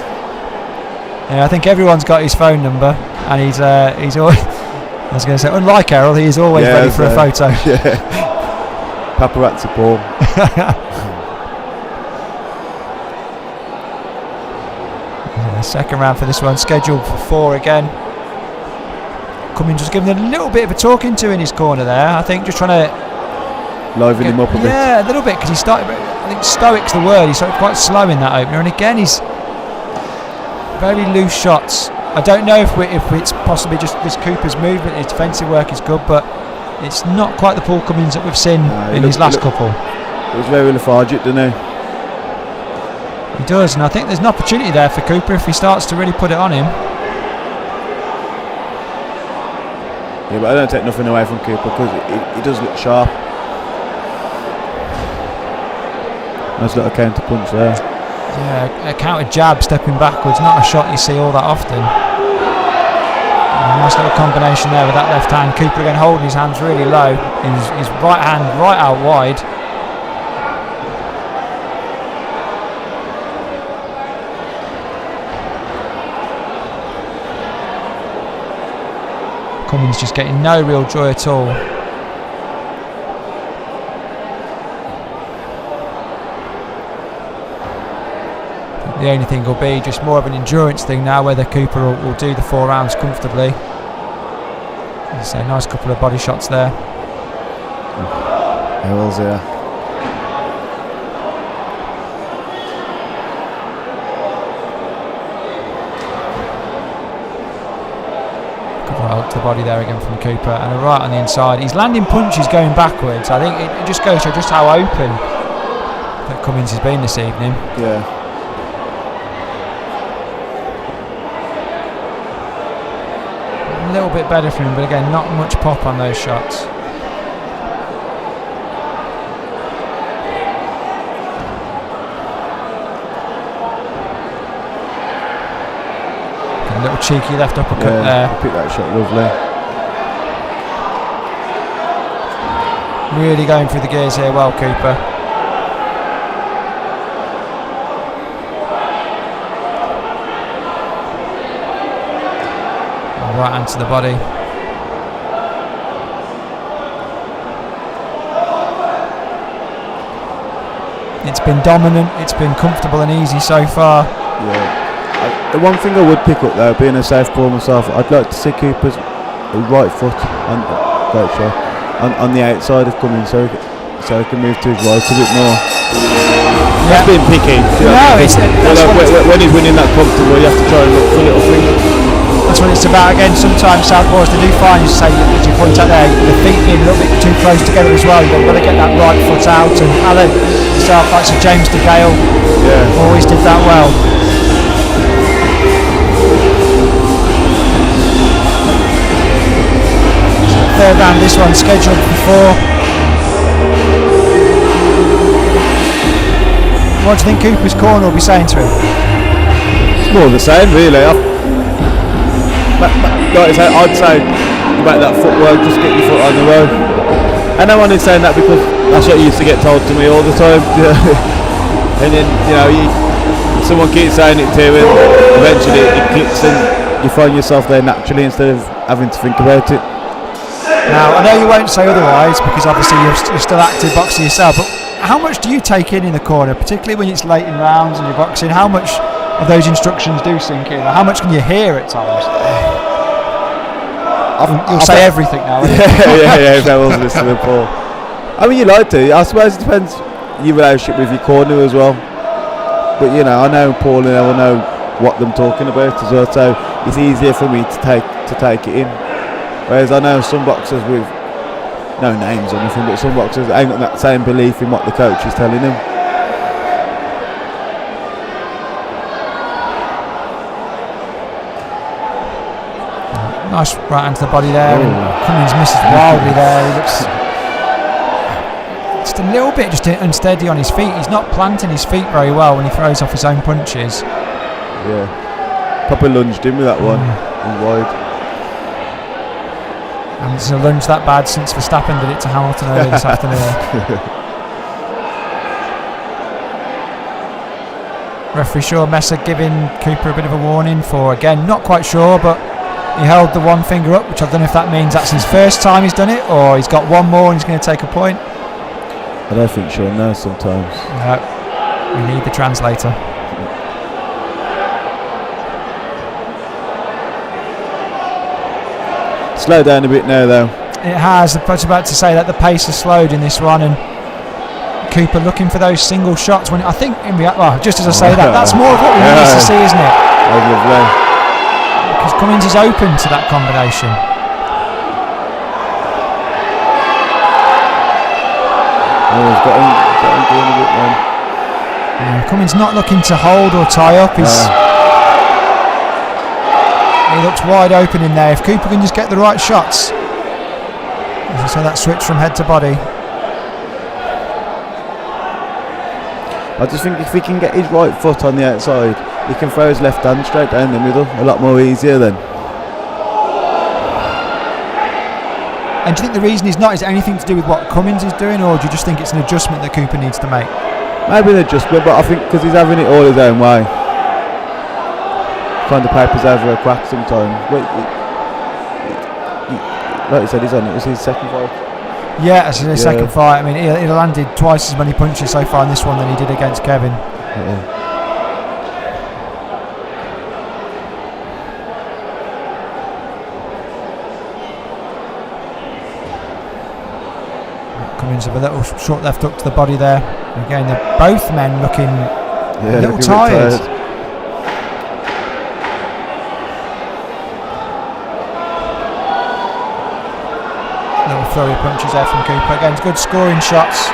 think everyone's got his phone number, and he's always. I was going to say, unlike Errol, he is always ready for a photo. Yeah. Paparazzi Paul. Second round for this one, scheduled for 4 again. Cummings just giving a little bit of a talking to in his corner there. I think just trying to liven him up a bit. Yeah, a little bit because he started. I think stoic's the word. He started quite slow in that opener, and again he's very loose shots. I don't know if it's possibly just this Cooper's movement. His defensive work is good, but it's not quite the Paul Cummings that we've seen in his last couple. It was very lethargic, didn't he? He does, and I think there's an opportunity there for Cooper if he starts to really put it on him. Yeah, but I don't take nothing away from Cooper because he does look sharp. Nice little counter punch there. Yeah, a counter jab stepping backwards, not a shot you see all that often. A nice little combination there with that left hand. Cooper again holding his hands really low. His right hand right out wide. Cummings just getting no real joy at all. The only thing will be just more of an endurance thing now, whether Cooper will do the 4 rounds comfortably. As I say, nice couple of body shots there. Hell's yeah. Right to the body there again from Cooper, and a right on the inside. He's landing punches going backwards. I think it just goes to just how open that Cummings has been this evening. Yeah. A little bit better for him, but again, not much pop on those shots. A little cheeky left uppercut there. Picked that shot lovely. Really going through the gears here, well, Cooper. Right hand to the body. It's been dominant, it's been comfortable and easy so far. Yeah. The one thing I would pick up though, being a southpaw myself, I'd like to see Cooper's right foot on the outside of Cummings, so he can move to his right a bit more. That's been picky. When he's winning that comfortable, you have to try and look for little things. That's what it's about. Again, sometimes southpaws they do find, as you point out there, the feet being a little bit too close together as well. You've got to get that right foot out. And Alan, yourself, like Sir James DeGale, always did that well. So third round, this one scheduled for 4. What do you think Cooper's corner will be saying to him? It's more the same, really. Like I say, I'd say about that footwork, just get your foot on the road. And no one is saying that because that's what used to get told to me all the time. And then, someone keeps saying it to you and eventually it clicks and you find yourself there naturally instead of having to think about it. Now, I know you won't say otherwise because obviously you're still active boxer yourself, but how much do you take in the corner, particularly when it's late in rounds and you're boxing? How much of those instructions do sink in? Or how much can you hear at times? You'll say everything now. yeah, if I was listening, Paul. I mean, you like to. I suppose it depends your relationship with your corner as well. But I know Paul and I will know what them talking about as well, so it's easier for me to take it in. Whereas I know some boxers with no names or anything, but some boxers ain't got that same belief in what the coach is telling them. Nice right hand to the body there, and Cummings misses wildly there. He looks just a little bit unsteady on his feet. He's not planting his feet very well when he throws off his own punches. Yeah, Papa lunged in with that one, wide. And it's a lunge that bad since Verstappen did it to Hamilton earlier this afternoon. Referee Shaw Messer giving Cooper a bit of a warning for, again, not quite sure, but he held the one finger up, which I don't know if that means that's his first time he's done it or he's got one more and he's going to take a point. I don't think Sean knows sometimes. No, we need the translator. Slow down a bit now though. It has. I was about to say that the pace has slowed in this one, and Cooper looking for those single shots when I think just as I say that's more of what we need to see, isn't it? That's lovely. Because Cummings is open to that combination. He's got him doing a bit, man. Cummings not looking to hold or tie up. He looks wide open in there. If Cooper can just get the right shots. As I say, that switch from head to body. I just think if he can get his right foot on the outside, he can throw his left hand straight down the middle a lot more easier then. And do you think the reason he's not is anything to do with what Cummings is doing, or do you just think it's an adjustment that Cooper needs to make? Maybe an adjustment, but I think because he's having it all his own way, kind of papers over a crack sometimes. Like you said, it was his second fight. Yeah, it's his second fight. I mean, he landed twice as many punches so far in this one than he did against Kevin. Yeah. Cummings with a little short left hook to the body there. Again, they're both men looking a little tired. Little flurry of punches there from Cooper. Again, good scoring shots.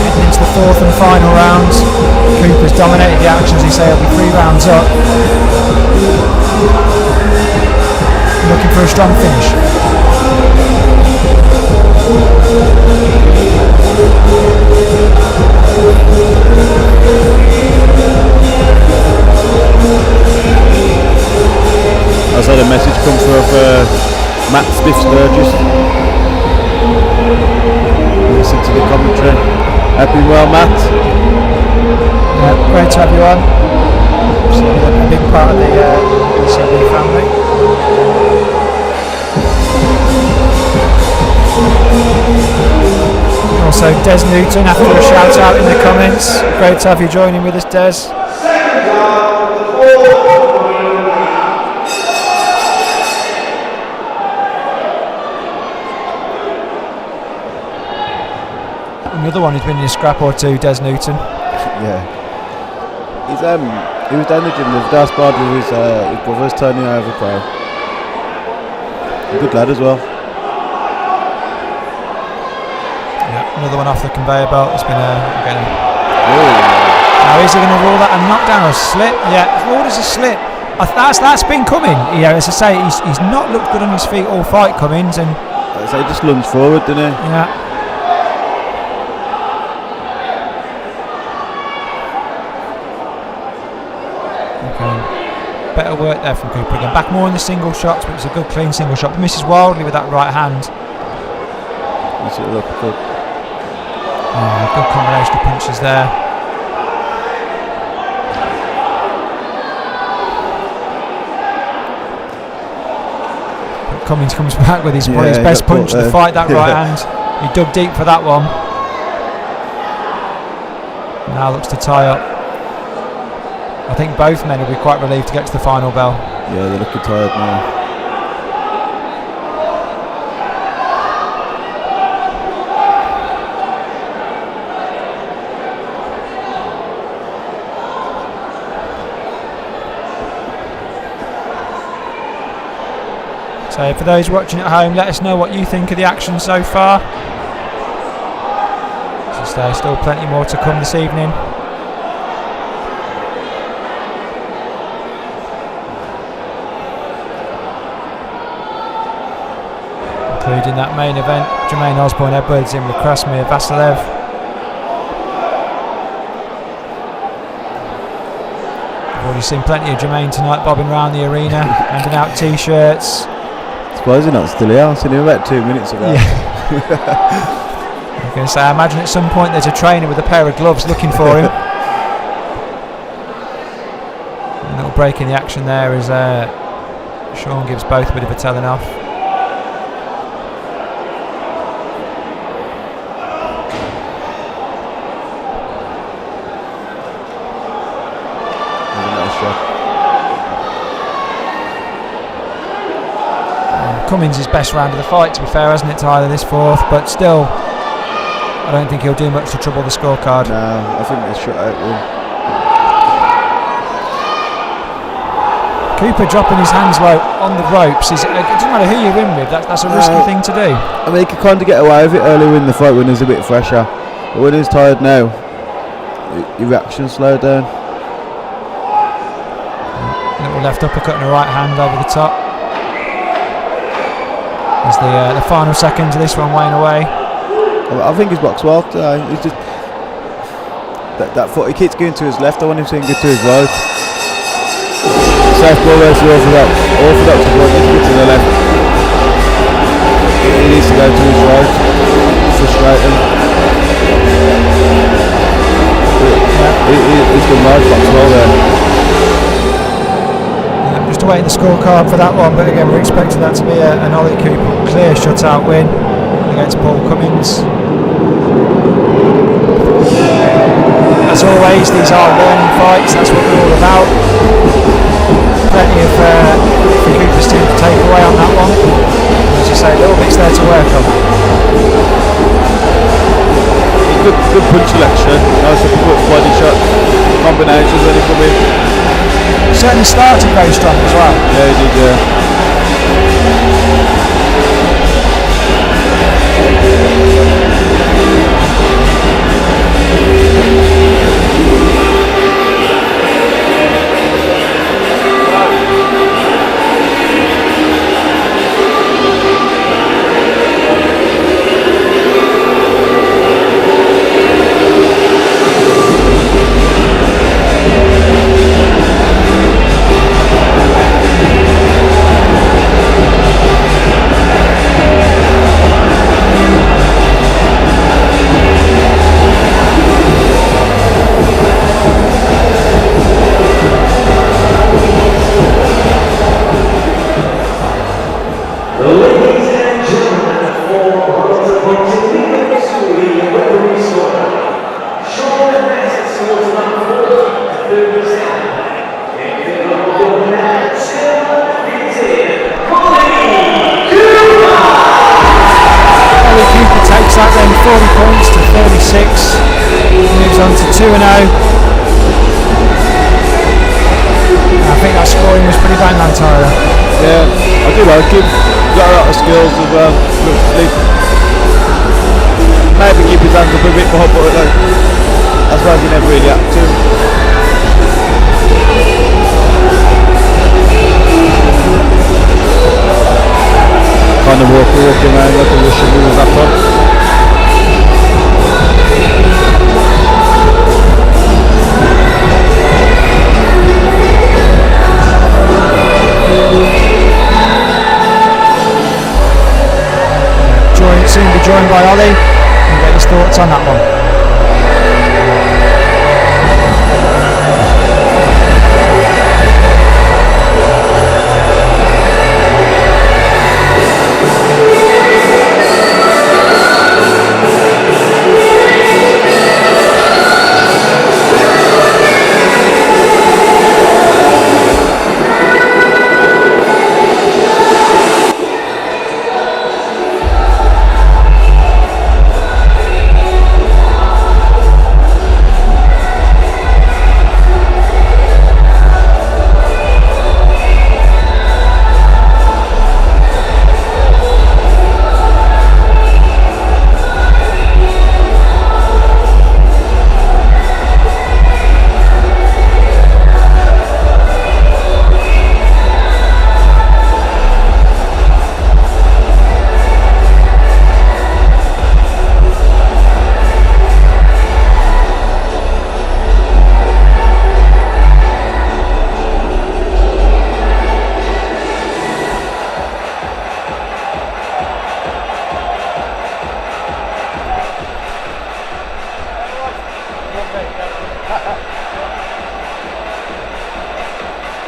Heading into the fourth and final round. Cooper's dominated the action, as you say, it'll be 3 rounds up. Looking for a strong finish. Biff Sturgis. Listen to the commentary. Happy well, Matt. Yeah, great to have you on. So you're a big part of the BCB family. Also Des Newton after a shout out in the comments. Great to have you joining with us, Des. Another one who's been in a scrap or two, Des Newton. Yeah. He was down the gym with Das Bard with his brothers turning over pro. A good lad as well. Yeah, another one off the conveyor belt. It's been again. Now is he going to rule that a knockdown or a slip? Yeah, ruled as a slip. That's been coming. Yeah, as I say, he's not looked good on his feet all fight, Cummings, and so he just lunged forward, didn't he? Yeah. Better work there from Cooper again. Back more in the single shots, but it was a good clean single shot. But misses wildly with that right hand. Good combination of punches there. But Cummings comes back with his best punch of the fight, that right hand. He dug deep for that one. Now looks to tie up. I think both men will be quite relieved to get to the final bell. Yeah, they're looking tired now. So for those watching at home, let us know what you think of the action so far. So there's still plenty more to come this evening. Including that main event, Jermaine Osborne Edwards in with Krasimir Vasilev. I've already seen plenty of Jermaine tonight bobbing around the arena, handing out t-shirts. Surprised he's not still here. I seen him about 2 minutes ago. Yeah. I'm going to say, I imagine at some point there's a trainer with a pair of gloves looking for him. A little break in the action there as Sean gives both a bit of a telling off. Cummings' best round of the fight, to be fair, hasn't it, Tyler, this fourth, but still I don't think he'll do much to trouble the scorecard. No, I think they shut out one. Cooper dropping his hands low on the ropes, it doesn't matter who you're in with, that's a risky thing to do. I mean, he could kind of get away with it earlier in the fight when he's a bit fresher, but when he's tired now, your reaction slowed down. Little left uppercut and a right hand over the top. As the final seconds of this one weighing away. I think he's boxed well today. He's just that foot. He keeps going to his left. I want him to go to his right. Southpaw versus orthodox. Orthodox is right. He needs to go to the left. He needs to go to his right. Frustrating. He's done right. Boxed well there. Just awaiting the scorecard for that one, but again we're expecting that to be an Ollie Cooper clear shutout win against Paul Cummings. As always, these are learning fights, that's what we're all about. Plenty of for Cooper's team to take away on that one. As you say, a little bit's there to work on. Good punch selection. Nice to put body shots, combinations when he come in. Certainly started very strong as well. Yeah, he did, yeah. Takes that then 40 points to 36, moves on to 2-0. I think that scoring was pretty bang on, Tyler. Yeah, I do like him. He's got a lot of skills as well. Maybe keep his hands up a bit more, but I suppose he never really had to. Kind of walking around like a Russian who was that top. Soon be joined by Ollie and get his thoughts on that one.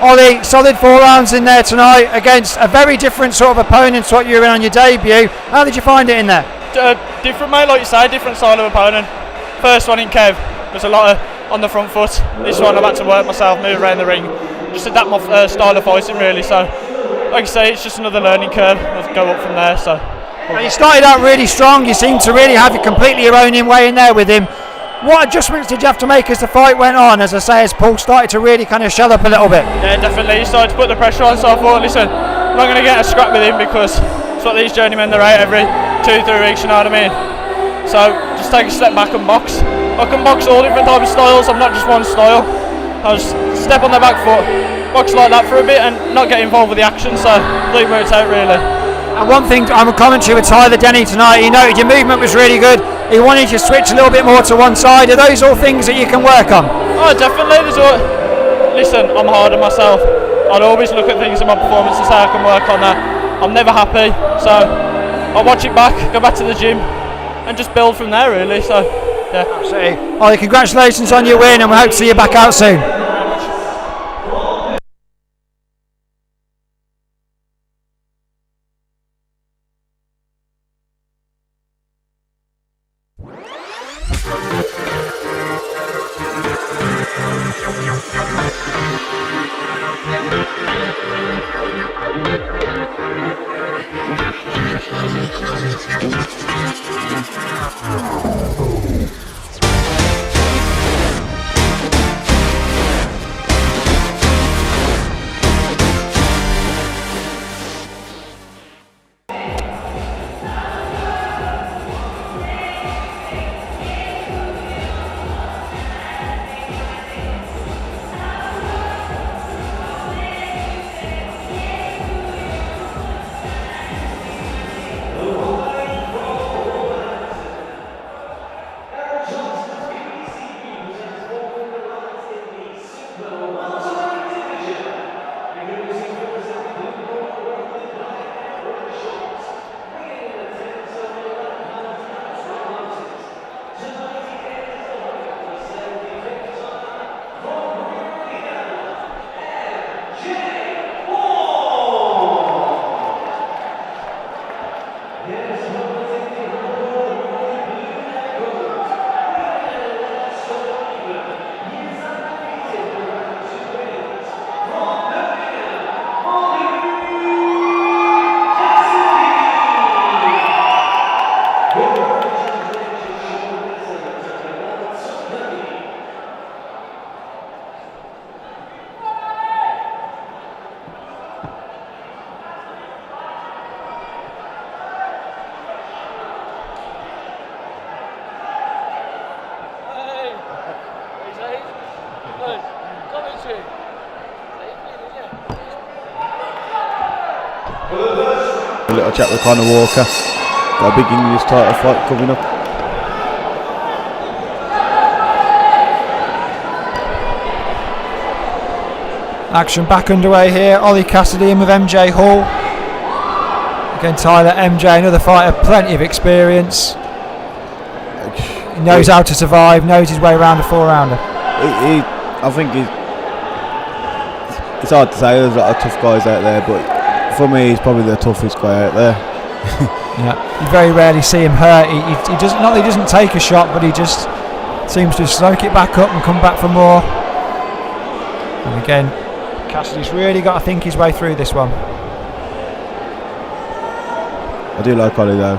Ollie, solid 4 rounds in there tonight against a very different sort of opponent to what you were in on your debut. How did you find it in there? Different, mate, like you say, different style of opponent. First one in Kev was a lot of on the front foot. This one I've had to work myself, move around the ring, just adapt my style of fighting really. So, like you say, it's just another learning curve. I'll go up from there. So, well, you started out really strong. You seemed to really have it completely your own way in there with him. What adjustments did you have to make as the fight went on? As I say, as Paul started to really kind of shell up a little bit. Yeah, definitely. He started to put the pressure on, so I thought, listen, I'm not going to get a scrap with him because it's what these journeymen, they're out every 2-3 weeks, you know what I mean? So just take a step back and box. I can box all different types of styles, I'm not just one style. I'll just step on the back foot, box like that for a bit and not get involved with the action, so it worked out really. And one thing, I'm a commentary with Tyler Denny tonight, he noted your movement was really good. He wanted you to switch a little bit more to one side. Are those all things that you can work on? Oh, definitely. Listen, I'm hard on myself. I'd always look at things in my performance and say I can work on that. I'm never happy, so I'll watch it back, go back to the gym and just build from there really. So yeah. Absolutely. Ollie, congratulations on your win and we hope to see you back out soon. a little chat with Conor Walker. Got a big English title fight coming up. Action back underway here. Ollie Cassidy in with MJ Hall. Again, Tyler, MJ, another fighter, plenty of experience. He knows how to survive, knows his way around a 4-rounder. I think it's hard to say, there's a lot of tough guys out there, but for me he's probably the toughest guy out there. Yeah, you very rarely see him hurt. He doesn't, not that he doesn't take a shot, but he just seems to soak it back up and come back for more. And again, Cassidy's really got to think his way through this one. I do like Ollie though.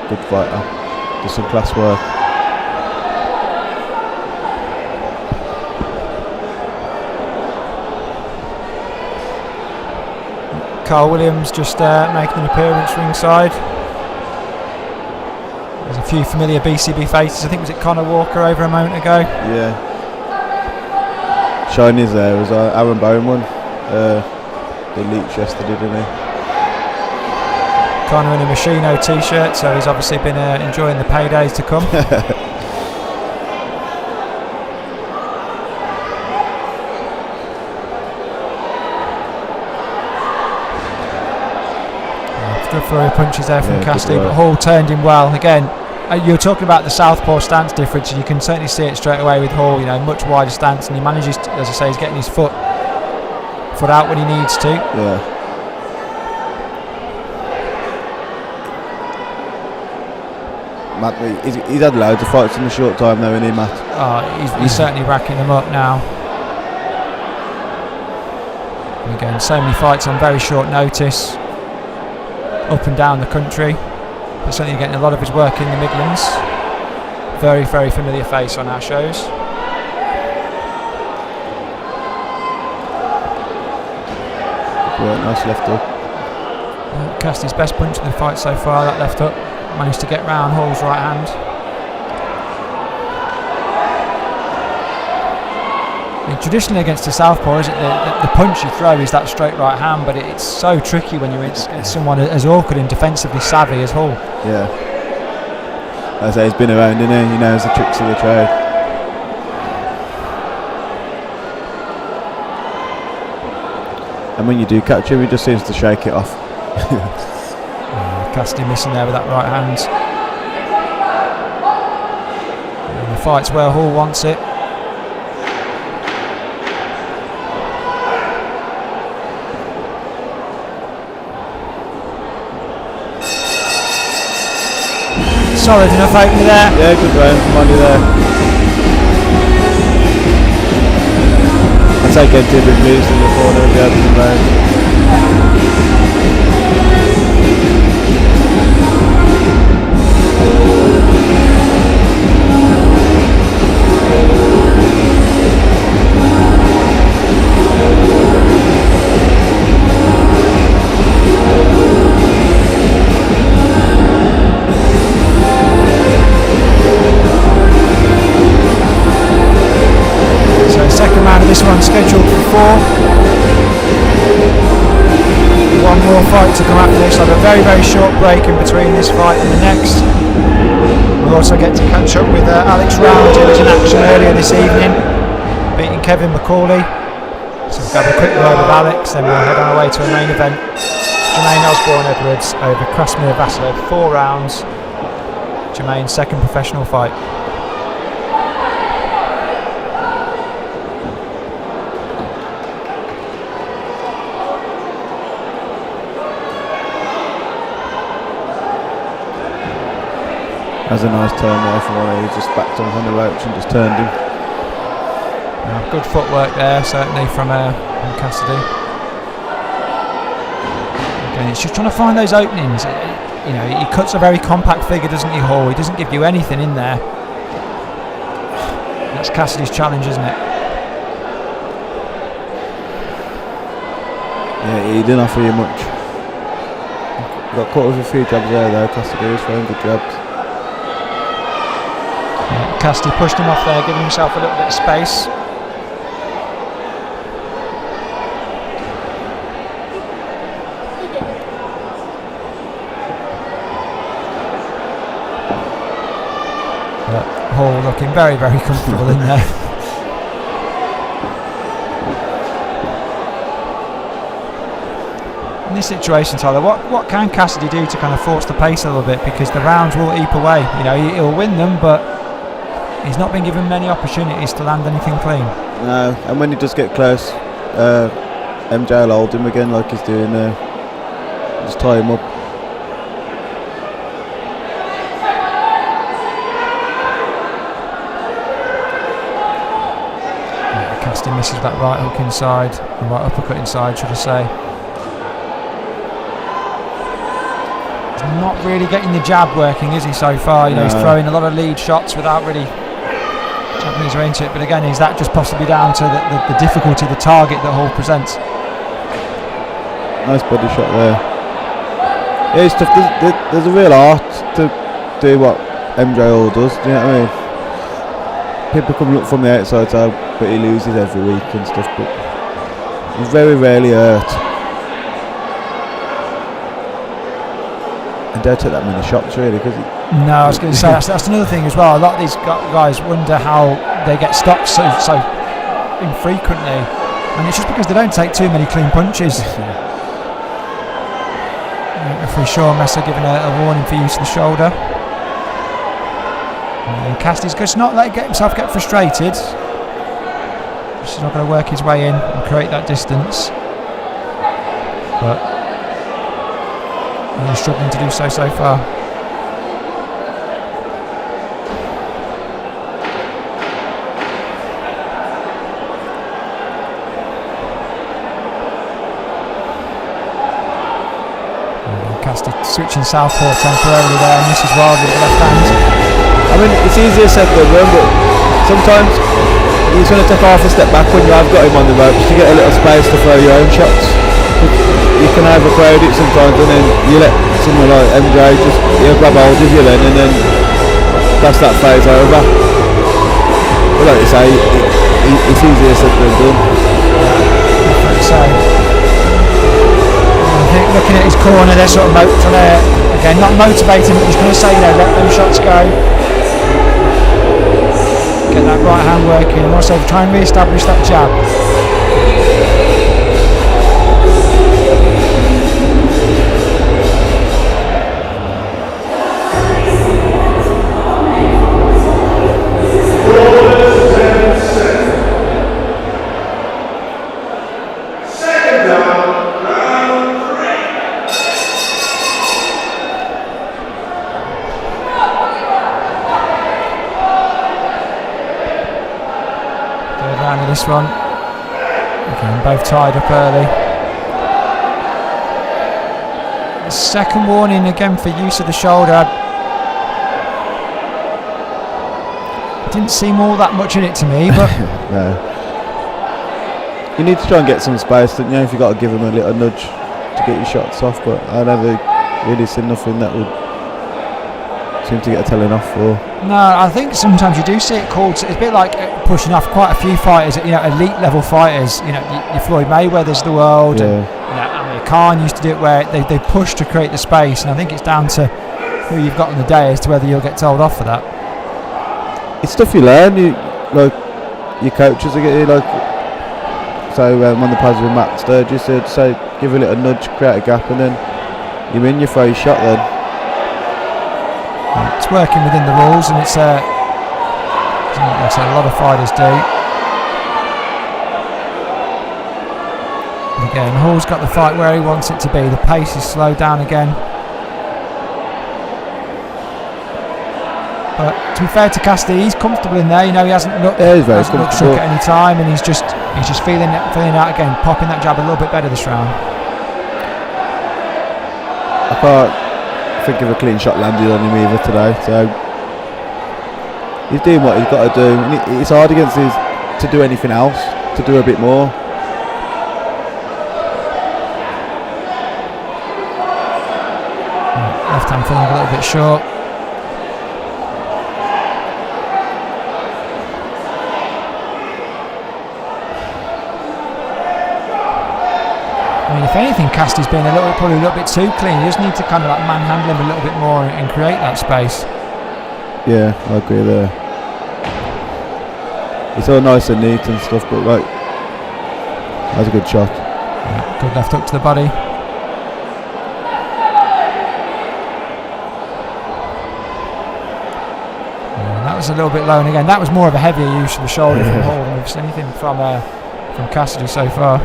Good fighter. Does some class work. Carl Williams just making an appearance ringside. There's a few familiar BCB faces. I think was it Conor Walker over a moment ago. Yeah. Shiny's there. It was Aaron Bowen won the Leech yesterday, didn't he? Conor in a Machino t-shirt, so he's obviously been enjoying the paydays to come. Good flurry of punches there from Cassidy, but Hall turned him well. Again, you were talking about the southpaw stance difference, and you can certainly see it straight away with Hall. You know, much wider stance, and he manages to, as I say, he's getting his foot out when he needs to. Yeah. Matt, he's had loads of fights in a short time though, isn't he, Matt? Oh, he's certainly racking them up now. And again, so many fights on very short notice, up and down the country. But certainly getting a lot of his work in the Midlands. Very, very familiar face on our shows. Nice left hook. Cassidy's best punch of the fight so far, that left hook. Managed to get round Hall's right hand. Traditionally against the southpaw, is it the punch you throw is that straight right hand, but it's so tricky when you're against someone as awkward and defensively savvy as Hall. Yeah. As I say, he's been around, isn't he? He knows the tricks of the trade. And when you do catch him, he just seems to shake it off. Cassidy missing there with that right hand. And the fight's where Hall wants it. Solid enough opener there. Yeah, good round from Ollie there. I'd say getting two big moves in the corner and the opening round. Second round of this one scheduled for 4. One more fight to come after this. I'll have a very, very short break in between this fight and the next. We'll also get to catch up with Alex Rowlands, who was in action earlier this evening, beating Kevin McCauley. So we'll have a quick word with Alex, then we'll head on our way to a main event. Jermaine Osborne Edwards over Krasimir Vasilov, 4 rounds. Jermaine's second professional fight. Has a nice turn there from Ollie. He just backed on the ropes and just turned him. Good footwork there, certainly from Cassidy. Again, it's just trying to find those openings. You know, he cuts a very compact figure, doesn't he, Hall? He doesn't give you anything in there. That's Cassidy's challenge, isn't it? Yeah, he didn't offer you much. Got caught with a few jabs there though. Cassidy was throwing good jabs. Cassidy pushed him off there, giving himself a little bit of space. Hall looking very, very comfortable in there. In this situation, Tyler, what can Cassidy do to kind of force the pace a little bit, because the rounds will eat away. You know, he'll win them, but he's not been given many opportunities to land anything clean. No, and when he does get close, MJ will hold him again like he's doing there. Just tie him up. Cassidy misses that right hook inside, or right uppercut inside, should I say. He's not really getting the jab working, is he, so far? You know, he's throwing a lot of lead shots without really jabbing his way into it. But again, is that just possibly down to the difficulty, the target that Hall presents? Nice body shot there. Yeah, it's tough. There's a real art to do what MJ Hall does. Do you know what I mean? People come look from the outside, but he loses every week and stuff. But he's very rarely hurt. And don't take that many shots really, because no, I was going to say that's another thing as well. A lot of these guys wonder how they get stopped so infrequently, and it's just because they don't take too many clean punches. Referee Sean Messer giving a warning for use of the shoulder. And Cassidy's just not let himself get frustrated. He's not going to work his way in and create that distance, but he's struggling to do so far. Cassidy switching southpaw temporarily there, and misses wildly with the left hand. I mean, it's easier said than done, but sometimes he's going to take half a step back when you have got him on the ropes to get a little space to throw your own shots. You can overcrowd it sometimes, and then you let someone like MJ he'll grab hold of you then, and then that's that phase over. But like you say, it's easier said than done. So, I think looking at his corner, they're sort of trying to, again, not motivating, but just going to say, let them shots go. Get that right hand working, and also try and re-establish that jab. This one, again, both tied up early. The second warning again for use of the shoulder. Didn't seem all that much in it to me, but no. You need to try and get some space, don't you? If you've got to give him a little nudge to get your shots off, but I never really seen nothing that would seem to get a telling off for. No, I think sometimes you do see it called. It's a bit like pushing off quite a few fighters, you know, elite level fighters. You know, your Floyd Mayweather's of the world, yeah. And you know, Amir Khan used to do it where they push to create the space, and I think it's down to who you've got on the day as to whether you'll get told off for that. It's stuff you learn. Like your coaches are getting like. So on the pad with Matt Sturgis, they'd say give a little nudge, create a gap, and then you win. You throw your shot then. It's working within the rules, and it's like I said, a lot of fighters do. And again, Hall's got the fight where he wants it to be. The pace is slowed down again. But to be fair to Cassidy, he's comfortable in there. You know, he hasn't looked shook at any time, and he's just feeling out again, popping that jab a little bit better this round. I can't think of a clean shot landed on him either today, so he's doing what he's got to do, and it's hard against his to do anything else, to do a bit more. Left hand feeling a little bit short. I mean, if anything, Cassidy's been probably a little bit too clean. He just need to kind of like manhandle him a little bit more and create that space. Yeah, I agree there. it's all nice and neat and stuff, but like, that's a good shot. Yeah, good left hook to the body. And that was a little bit low, and again, that was more of a heavier use of the shoulder from Hall than we've seen anything from Cassidy so far.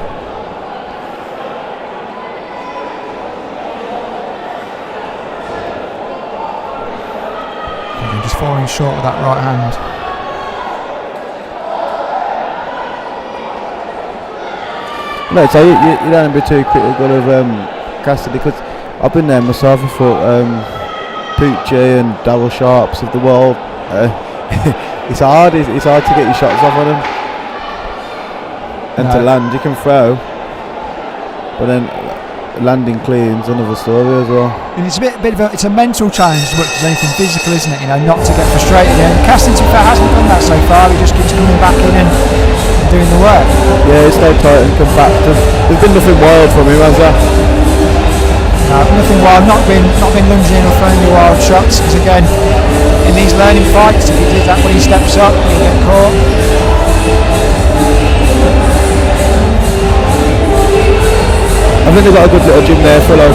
And just falling short with that right hand. No, so you don't be too critical of Cassidy, because I've been there myself. I thought Poochie and Darryl Sharps of the world. It's hard to get your shots off on them, and to land. You can throw, but then landing clean's another story as well. And it's a bit of it's a mental challenge as much as anything physical, isn't it? You know, not to get frustrated. And Cassidy, to be fair, hasn't done that so far. He just keeps coming back in and doing the work. Yeah, he stayed tight and come back. There's been nothing wild from him, has there? No, nothing wild. Not been lunging in or throwing any wild shots. Because again, in these learning fights, if he did that when he steps up, he'll get caught. I think they've got a good little gym there for like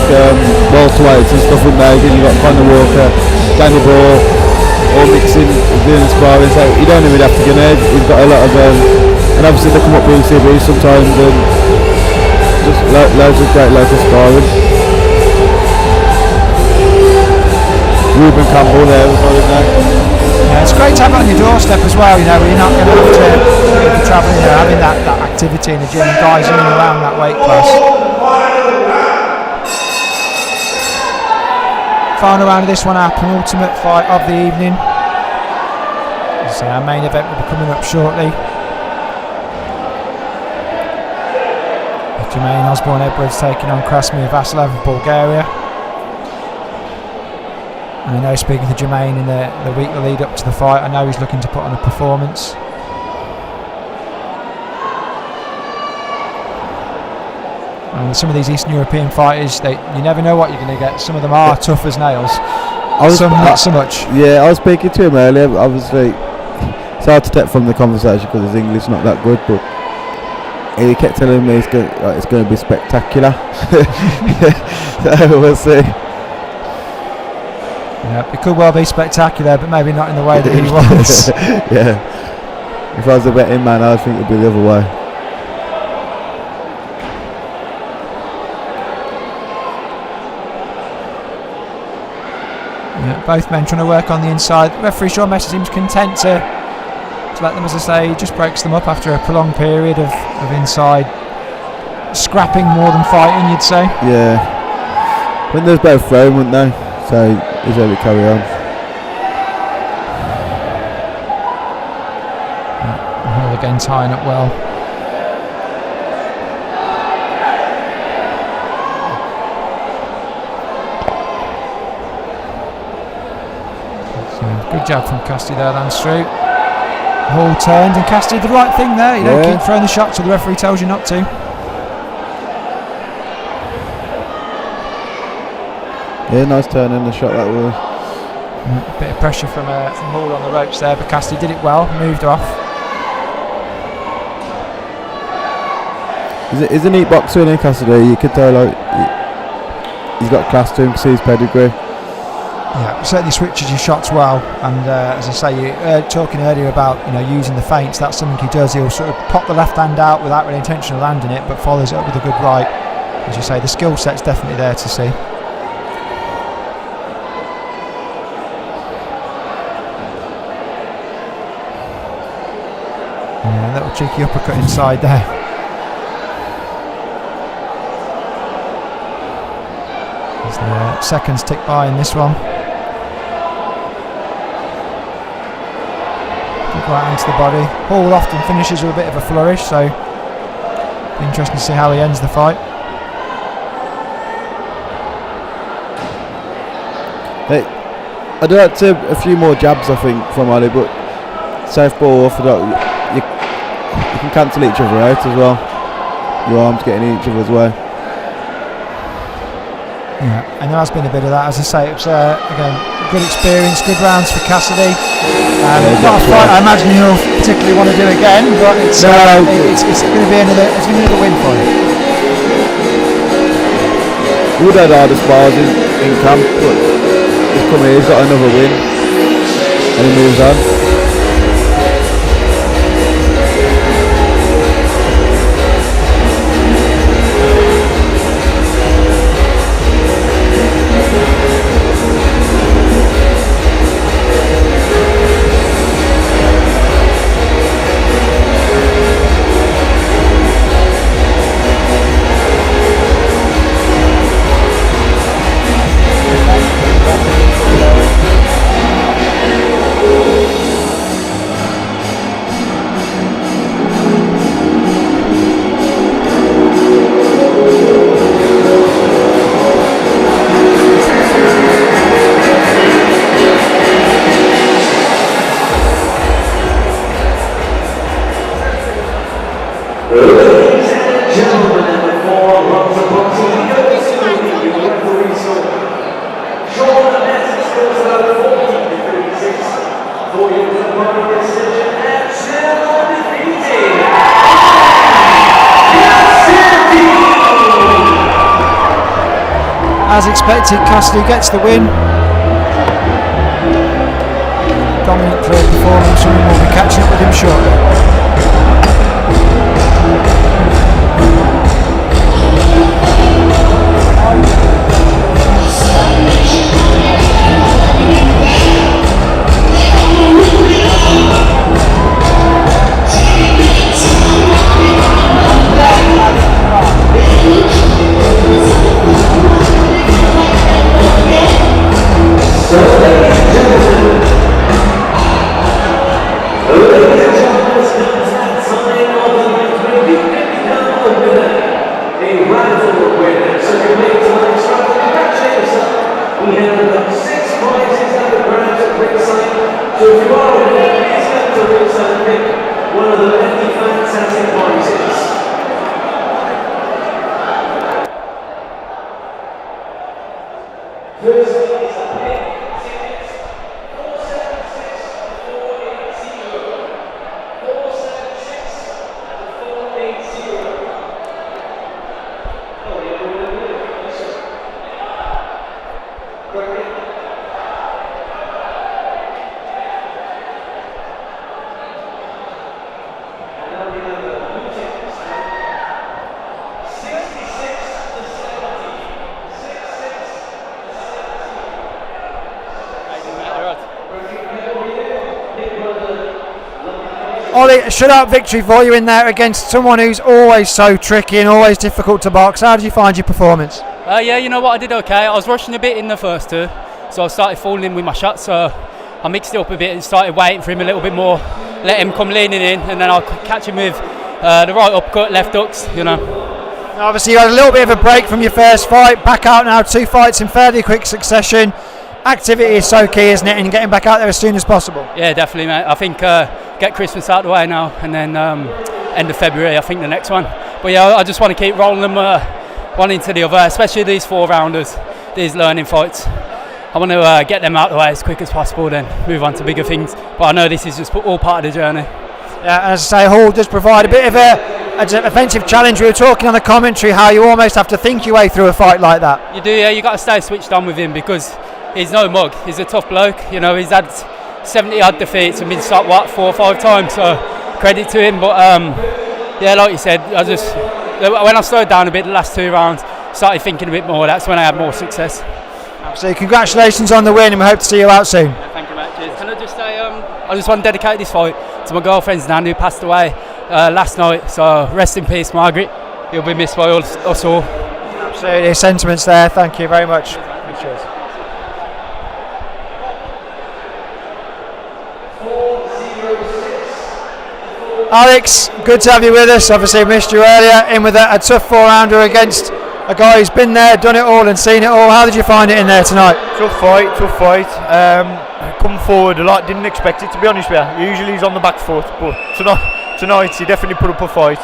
welterweights and stuff in there. You've got Conor Walker, Danny Ball, all mixing, doing sparring. So you don't even have to get in. You've got a lot of and obviously they come up BCB sometimes and just loads of great local sparring. Ruben Campbell there as well, isn't there? Yeah, it's great to have it on your doorstep as well, you know, where you're not going to have to travel, you know, having that activity in the gym and guys in and around that weight class. Final round of this one, our penultimate fight of the evening. So our main event will be coming up shortly. Jermaine Osborne-Edwards taking on Krasmir Vasilov of Bulgaria. And I know, speaking to Jermaine in the week the lead up to the fight, I know he's looking to put on a performance. And some of these Eastern European fighters, you never know what you're going to get. Some of them are tough as nails. Some not so much. Yeah, I was speaking to him earlier. Obviously, it's hard to take from the conversation because his English is not that good, but he kept telling me it's going to be spectacular. So we'll see. Yeah, it could well be spectacular, but maybe not in the way that he wants. Yeah. If I was a betting man, I'd think it'd be the other way. Yeah, both men trying to work on the inside. Referee Sean Messer seems content to let them, as I say, he just breaks them up after a prolonged period of inside scrapping more than fighting, you'd say. Yeah. I think they was both thrown, weren't they? So he's able to carry on. Hall again tying up well. So, good job from Cassidy there, Lance through. Hall turned and Cassidy did the right thing there. You don't keep throwing the shots till the referee tells you not to. Yeah, nice turn in the shot that was. A bit of pressure from Hall on the ropes there, but Cassidy did it well, moved off. He's a neat boxer, isn't he, Cassidy? You could tell like he's got class to him because he's pedigree. Yeah, certainly switches your shots well, and as I say, you talking earlier about using the feints. That's something he does. He'll sort of pop the left hand out without really intention of landing it, but follows it up with a good right. As you say, the skill set's definitely there to see. Yeah, a little cheeky uppercut inside there. As the seconds tick by in this one. Right into the body. Hall often finishes with a bit of a flourish, so be interesting to see how he ends the fight. Hey, I'd like to a few more jabs, I think, from Ali, but southpaw orthodox, you can cancel each other out as well. Your arms getting in each other's way. Yeah, and there has been a bit of that. As I say, it's again good experience, good rounds for Cassidy. Not a fight I imagine you'll particularly want to do again, but it's going to be another win for you. We would have had hardest bars in camp, but he's come here, he's got another win, and he moves on. As expected, Cassidy gets the win. Dominant clear performance, and we'll be catching up with him shortly. Ollie, a shutout victory for you in there against someone who's always so tricky and always difficult to box. How did you find your performance? Yeah, you know what, I did okay. I was rushing a bit in the first two, so I started falling in with my shots, so I mixed it up a bit and started waiting for him a little bit more, let him come leaning in, and then I'll catch him with the right upcut, left hooks, you know. Now obviously you had a little bit of a break from your first fight, back out now, 2 fights in fairly quick succession. Activity is so key, isn't it, and getting back out there as soon as possible? Yeah, definitely, mate. I think get Christmas out of the way now, and then end of February, I think the next one. But yeah, I just want to keep rolling them one into the other, especially these 4-rounders, these learning fights. I want to get them out of the way as quick as possible, then move on to bigger things. But I know this is just all part of the journey. Yeah, as I say, Hall does provide a bit of an offensive challenge. We were talking on the commentary how you almost have to think your way through a fight like that. You do, yeah. You got to stay switched on with him because he's no mug. He's a tough bloke. You know, he's had 70 odd defeats and been stopped 4 or 5 times. So credit to him. But yeah, like you said, when I slowed down a bit the last 2 rounds, started thinking a bit more. That's when I had more success. So congratulations on the win, and we hope to see you out soon. Yeah, thank you, mate. Cheers. Can I just say, I just want to dedicate this fight to my girlfriend's nan who passed away last night. So rest in peace, Margaret. You'll be missed by us all. Absolutely, sentiments there. Thank you very much. Cheers. Alex, good to have you with us. Obviously missed you earlier, in with a tough 4-rounder against a guy who's been there, done it all and seen it all. How did you find it in there tonight? Tough fight. Come forward a lot, didn't expect it, to be honest with you. Usually he's on the back foot, but tonight he definitely put up a fight.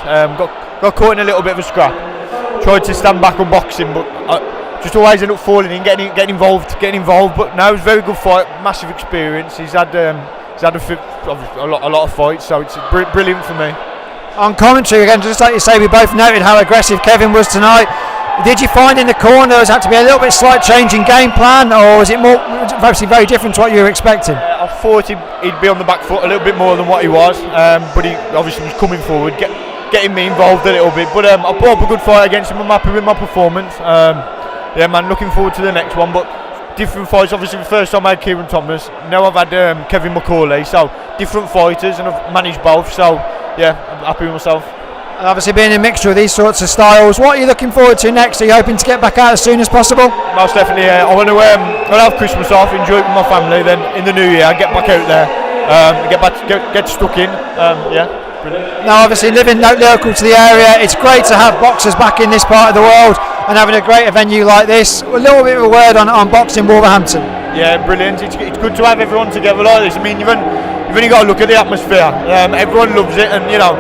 Got caught in a little bit of a scrap. Tried to stand back and box him, but just always end up falling in, getting involved. But no, it was a very good fight, massive experience. He's had a lot of fights, so it's brilliant for me. On commentary again, just like you say, we both noted how aggressive Kevin was tonight. Did you find in the corner has had to be a little bit slight change in game plan, or was it more obviously very different to what you were expecting? I thought he'd be on the back foot a little bit more than what he was, but he obviously was coming forward, getting me involved a little bit. But I put up a good fight against him. I'm happy with my performance. Yeah, man, looking forward to the next one. But different fights. Obviously, the first time I had Kieran Thomas. Now I've had Kevin McCauley. So different fighters, and I've managed both. So yeah, I'm happy with myself. Obviously being a mixture of these sorts of styles, what are you looking forward to next? Are you hoping to get back out as soon as possible? Most definitely, yeah. I want to I'll have Christmas off, enjoy it with my family, then in the new year I get back out there, get stuck in, yeah. Brilliant. Now obviously living local to the area, it's great to have boxers back in this part of the world and having a great venue like this. A little bit of a word on boxing Wolverhampton. Yeah, brilliant. It's good to have everyone together like this. I mean, you've only got to look at the atmosphere. Everyone loves it, and you know,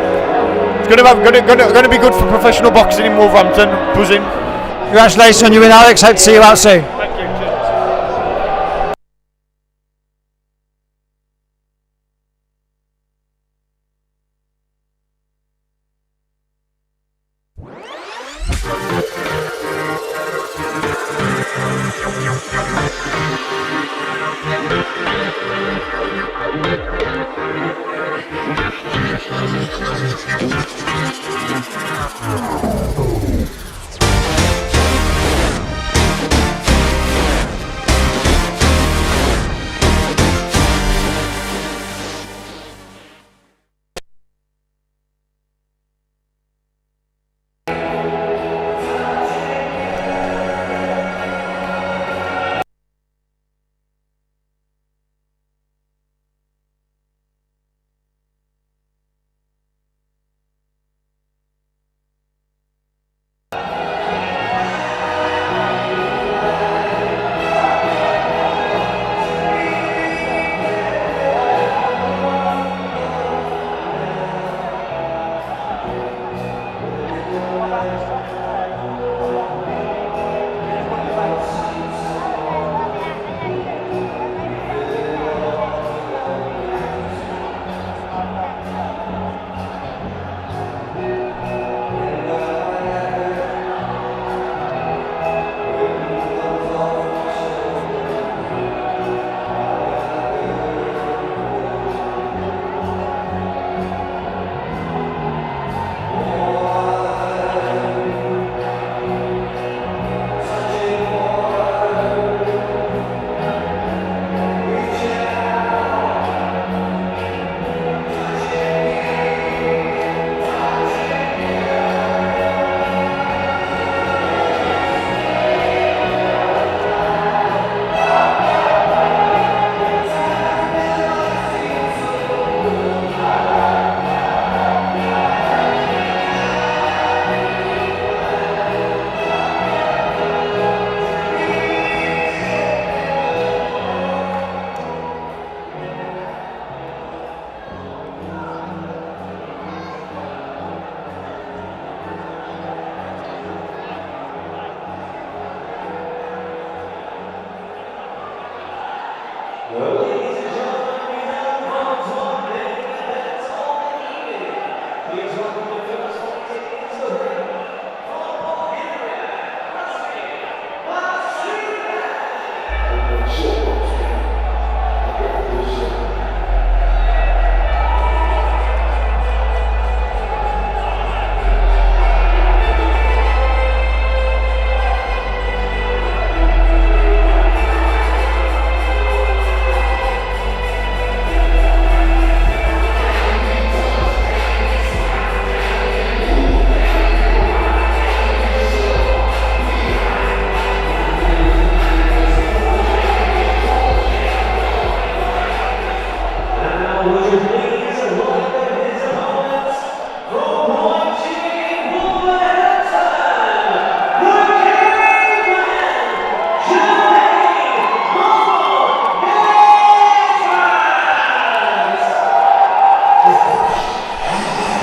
it's going to be good for professional boxing in Wolverhampton. Buzzing. Congratulations on you win, Alex. Hope to see you out soon. Thank you.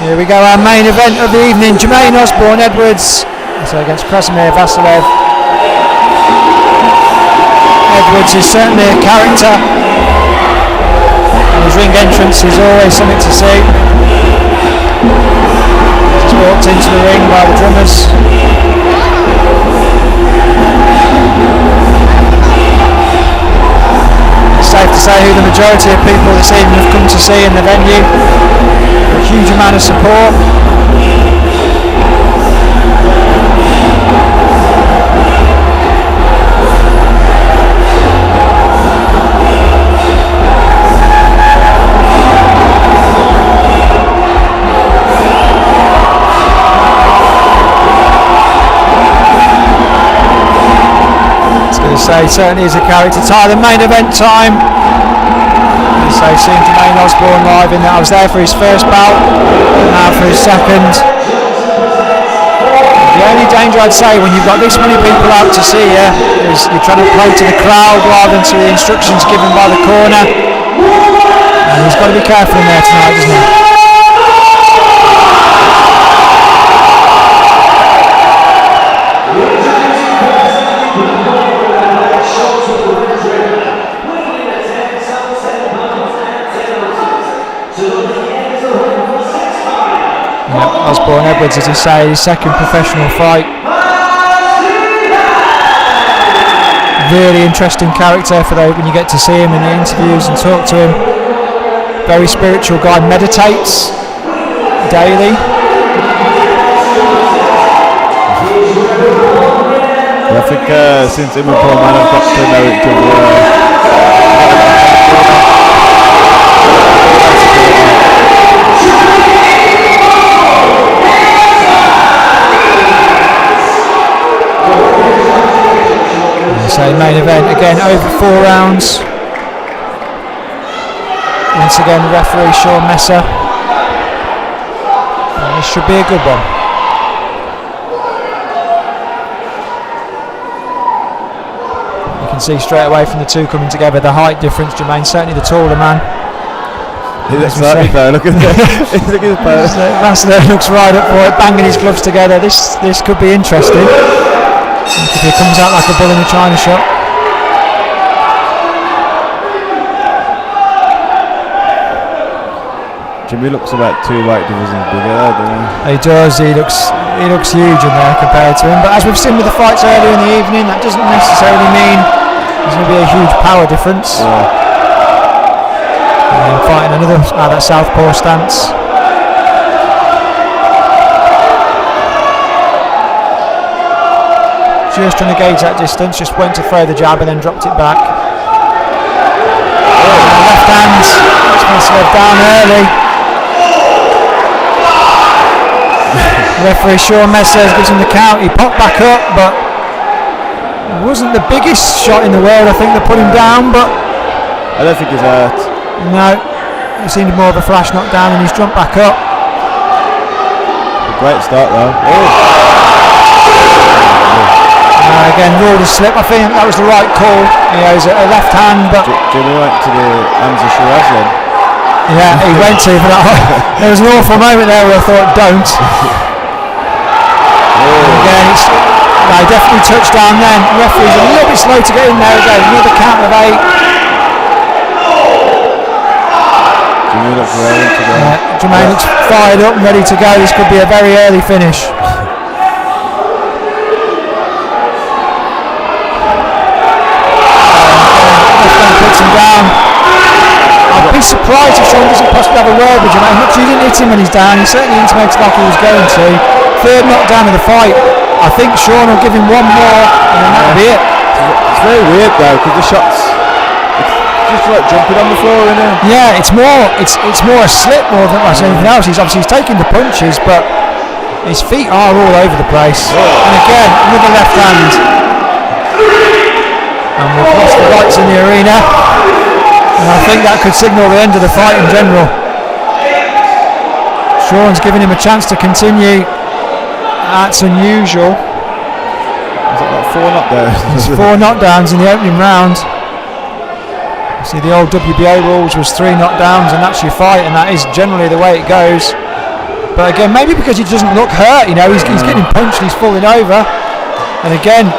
Here we go, our main event of the evening. Jermaine Osborne Edwards against Krasimir Vasilov. Edwards is certainly a character, and his ring entrance is always something to see. He's walked into the ring by the drummers. It's safe to say who the majority of people this evening have come to see in the venue. A huge amount of support. Say certainly is a character. Tyler, main event time. So seeing Jermaine Osborne live in that. I was there for his first bout, and now for his second. The only danger I'd say when you've got this many people out to see you is you're trying to play to the crowd rather than to the instructions given by the corner. And he's got to be careful in there tonight, doesn't he? Osborne Edwards, as you say, his second professional fight. Really interesting character for those when you get to see him in the interviews and talk to him. Very spiritual guy, meditates daily. I think since him and Paul Man have got to know each other. So main event again over 4 rounds. Once again referee Sean Messer. And this should be a good one. You can see straight away from the two coming together the height difference. Jermaine certainly the taller man. He looks like it though, look at that. Look at his pose. Master looks right up for it, banging his gloves together. This could be interesting. If he comes out like a bull in a china shop. Jimmy looks about 2 weight divisions bigger there, doesn't he? He does, he looks huge in there compared to him. But as we've seen with the fights earlier in the evening, that doesn't necessarily mean there's going to be a huge power difference. And fighting another out of that southpaw stance. Just trying to gauge that distance, just went to throw the jab and then dropped it back. Left hand, Smith down early. Referee Sean Messer gives him the count, he popped back up, but it wasn't the biggest shot in the world. I think they put him down, but I don't think he's hurt. No, it seemed more of a flash knockdown and he's jumped back up. A great start though. Again, ruled a slip. I think that was the right call. It was a left hand, but Jimmy went to the hands of Shiraz then. Yeah, he went to, but there was an awful moment there where I thought, don't. Again, no, he definitely touched down then. The referee's a little bit slow to get in there again. Another count of 8. Jimmy looks ready to go. Jermaine looks fired up and ready to go. This could be a very early finish. Puts him down. I'd be surprised if Sean doesn't possibly have a word with Jermaine. Much he didn't hit him when he's down. He certainly intimated like he was going to. Third knockdown of the fight. I think Sean will give him one more and then that'll be it. It's very weird though, because the shots, it's just like jumping on the floor, isn't it? Yeah, it's more a slip more than anything else. He's taking the punches, but his feet are all over the place. And again, another left hand. And we've lost the lights in the arena, and I think that could signal the end of the fight in general. Sean's giving him a chance to continue. That's unusual. Is it like 4 knockdowns? There's 4 knockdowns in the opening round. See, the old WBO rules was 3 knockdowns and that's your fight, and that is generally the way it goes. But again, maybe because he doesn't look hurt, you know, he's getting punched, he's falling over, and again,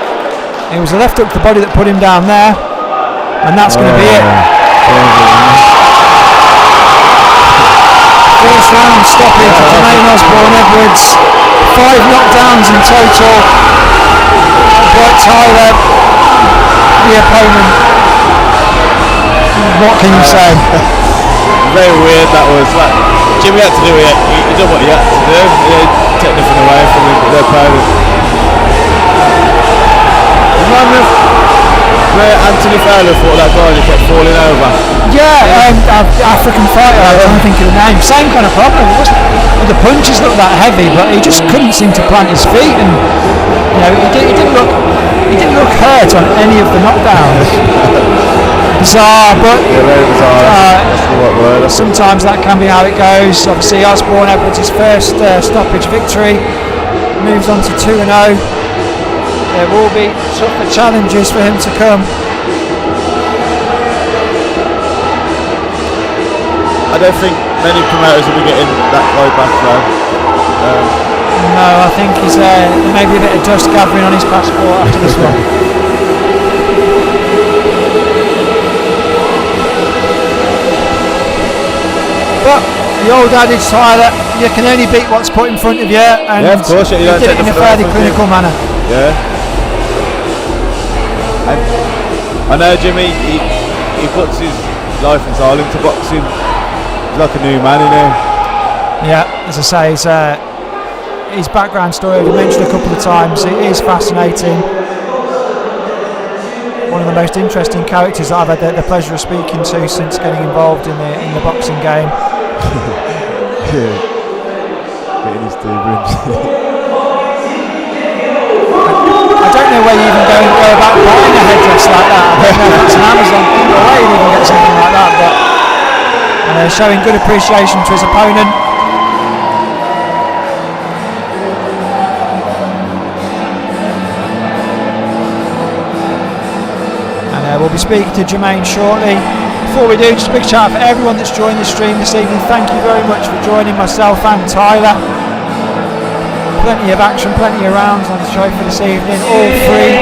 it was a left hook to the body that put him down there. and that's going to be it. First round stoppage of Jermaine Osborne-Edwards. 5 knockdowns in total. But Tyler, the opponent, what can you say? Very weird that was. Like, Jimmy had to do it. He did what he had to do. He took nothing away from the opponent. Remind me of where Anthony Fowler fought that guy and he kept falling over. Yeah, African fighter, I don't think of the name. Same kind of problem. The punches looked that heavy, but he just couldn't seem to plant his feet, and he didn't look hurt on any of the knockdowns. Bizarre, but very bizarre. That's the right word. Sometimes that can be how it goes. Obviously, Osborne-Edwards' his first stoppage victory, moves on to 2-0. There will be tougher challenges for him to come. I don't think many promoters will be getting that guy back though. No, I think he's there may be a bit of dust gathering on his passport after this one. But the old adage, Tyler, you can only beat what's put in front of you, and yeah, of course, you did it in a fairly clinical manner. Yeah. And I know Jimmy, he puts his life and soul into boxing. He's like a new man, you know. Yeah, as I say, his background story we mentioned a couple of times. It is fascinating. One of the most interesting characters that I've had the pleasure of speaking to since getting involved in the boxing game. Yeah. Getting his debriefs. I don't know where you even go about buying a headdress like that. I don't know if it's an Amazon thing or where you even get something like that, but showing good appreciation to his opponent. And we'll be speaking to Jermaine shortly. Before we do, just a big shout out for everyone that's joined the stream this evening. Thank you very much for joining myself and Tyler. Plenty of action, plenty of rounds on the show for this evening, all free.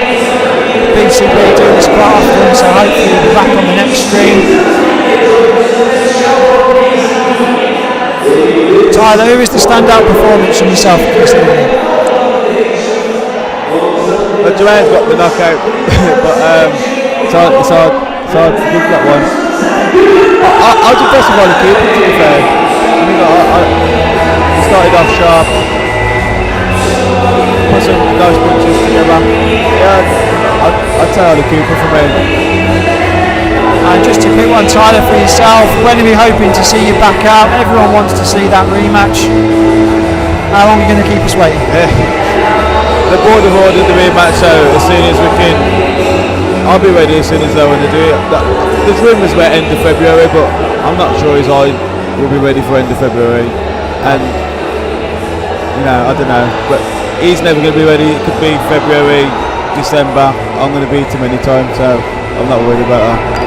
BCB do this quite often, so hopefully we'll be back on the next stream. Tyler, who is the standout performance from yourself this evening? Well, Jermaine's got the knockout, but it's hard to give that one. I'll just justify the keeper, to be fair. I mean, I started off sharp. Put some nice punches together. Yeah, I'd tell the keeper for me. And just a quick one, Tyler, for yourself. When are we hoping to see you back out? Everyone wants to see that rematch. How long are you going to keep us waiting? Yeah. The board have ordered the rematch, so as soon as we can, I'll be ready as soon as they want to do it. There's rumours about end of February, but I'm not sure his eye will be ready for end of February. And I don't know, but he's never going to be ready. It could be February, December. I'm going to beat him anytime, so I'm not worried about that.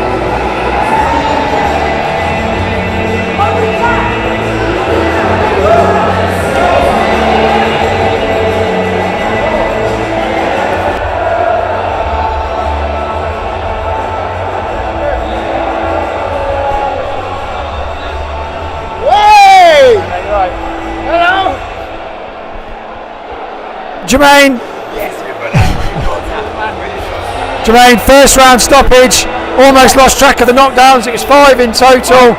Jermaine. Jermaine, first round stoppage. Almost lost track of the knockdowns. It was 5 in total.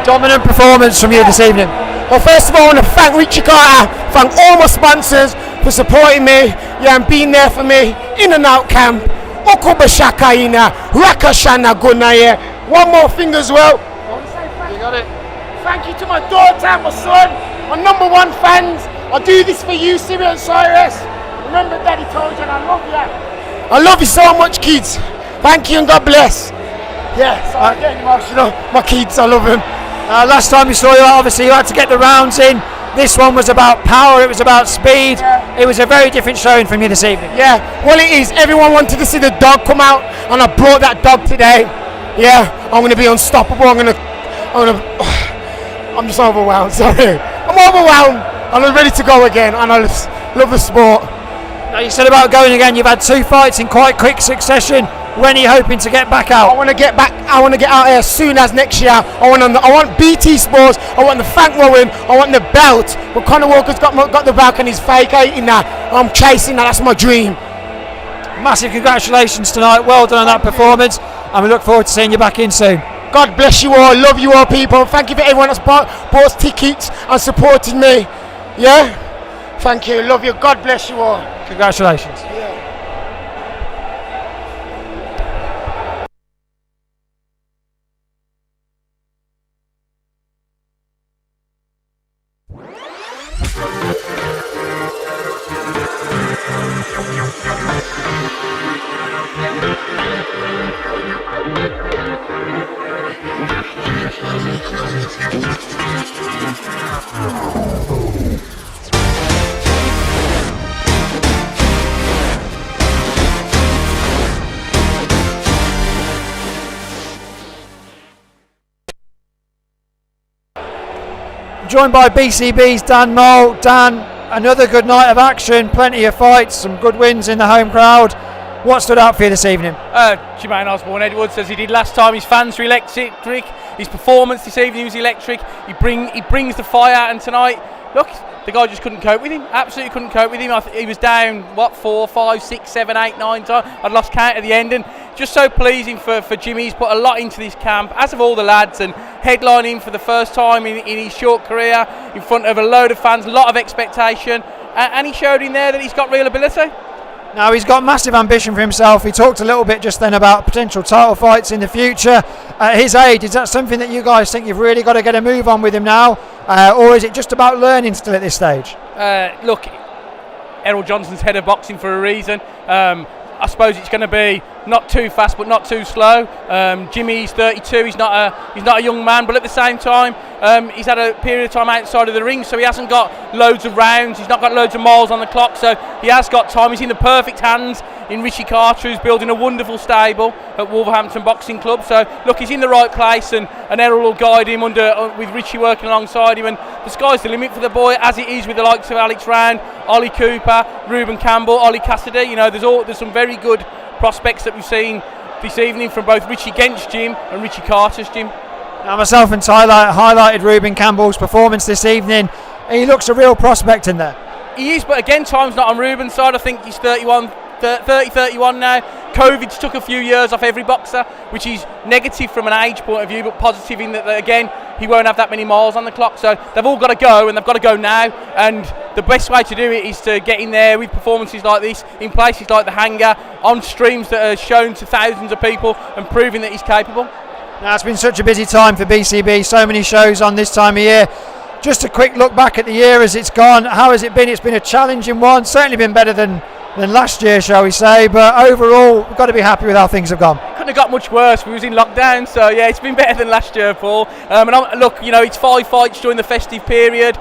Dominant performance from you this evening. Well, first of all, I want to thank Richie Carter, thank all my sponsors for supporting me, and being there for me in and out camp. Okobashaka ina, Rakashana Gunaye. One more thing as well. You got it. Thank you to my daughter and my son, my #1 fans. I do this for you, Syrian Cyrus. Remember Daddy told you, and I love you. I love you so much, kids. Thank you and God bless. Yeah, so I'm getting emotional. My kids, I love them. Last time we saw you, obviously you had to get the rounds in. This one was about power, it was about speed. Yeah. It was a very different showing from you this evening. Yeah, well it is. Everyone wanted to see the dog come out, and I brought that dog today. Yeah, I'm going to be unstoppable. I'm just overwhelmed, sorry. I'm overwhelmed. And I'm ready to go again, and I love the sport. Now you said about going again, you've had 2 fights in quite quick succession. When are you hoping to get back out? I want to get back. I want to get out here as soon as next year. I want BT Sports. I want the Frank Warren. I want the belt. But Conor Walker's got the belt and he's vacating that. I'm chasing that. That's my dream. Massive congratulations tonight. Well done on that performance, and we look forward to seeing you back in soon. God bless you all. Love you all, people. Thank you for everyone that's bought tickets and supported me. Yeah. Thank you. Love you. God bless you all. Congratulations. Joined by BCB's Dan Mole. Dan, another good night of action, plenty of fights, some good wins in the home crowd. What stood out for you this evening? Jermaine Osborne-Edwards, as he did last time. His fans were electric. His performance this evening was electric. He brings the fire, and tonight, look, the guy just couldn't cope with him. Absolutely couldn't cope with him. He was down 4, 5, 6, 7, 8, 9 times. I'd lost count at the end, and just so pleasing for Jimmy. He's put a lot into this camp, as have all the lads, and headlining for the first time in his short career in front of a load of fans, a lot of expectation, and he showed in there that he's got real ability. Now, he's got massive ambition for himself. He talked a little bit just then about potential title fights in the future. At his age, is that something that you guys think you've really got to get a move on with him now? Or is it just about learning still at this stage? Look, Errol Johnson's head of boxing for a reason. I suppose it's going to be not too fast but not too slow. Jimmy's 32, he's not a young man, but at the same time he's had a period of time outside of the ring, so he hasn't got loads of rounds, he's not got loads of miles on the clock, so he has got time. He's in the perfect hands in Richie Carter, who's building a wonderful stable at Wolverhampton Boxing Club. So look, he's in the right place, and Errol will guide him with Richie working alongside him, and the sky's the limit for the boy, as it is with the likes of Alex Round, Ollie Cooper, Ruben Campbell, Ollie Cassidy. You know, there's some very good prospects that we've seen this evening from both Richie Gent's gym and Richie Carter's gym. Now, myself and Tyler highlighted Ruben Campbell's performance this evening. He looks a real prospect in there. He is, but again, time's not on Ruben's side. I think he's 31 now. COVID's took a few years off every boxer, which is negative from an age point of view, but positive in that again, he won't have that many miles on the clock. So they've all got to go, and they've got to go now. And the best way to do it is to get in there with performances like this, in places like the Hangar, on streams that are shown to thousands of people, and proving that he's capable. Now, it's been such a busy time for BCB, so many shows on this time of year. Just a quick look back at the year as it's gone. How has it been? It's been a challenging one, certainly been better than last year, shall we say, but overall we've got to be happy with how things have gone. Couldn't have got much worse. We was in lockdown, so yeah, it's been better than last year, Paul. Look, you know, it's 5 fights during the festive period.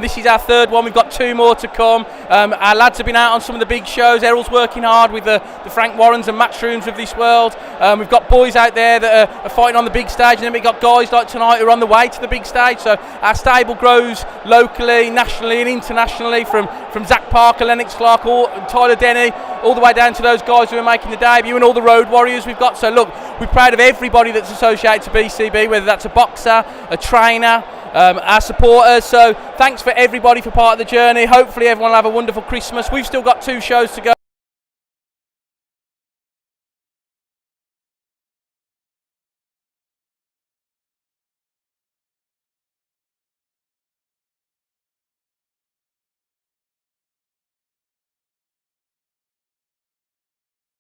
This is our 3rd one. We've got 2 more to come. Our lads have been out on some of the big shows. Errol's working hard with the Frank Warrens and Matchrooms of this world. We've got boys out there that are fighting on the big stage, and then we've got guys like tonight who are on the way to the big stage. So our stable grows locally, nationally and internationally, from Zach Parker, Lennox Clark, Tyler Denny, all the way down to those guys who are making the debut, and all the road warriors we've got. So look, we're proud of everybody that's associated to BCB, whether that's a boxer, a trainer, our supporters. So thanks for everybody for part of the journey. Hopefully everyone will have a wonderful Christmas. We've still got 2 shows to go.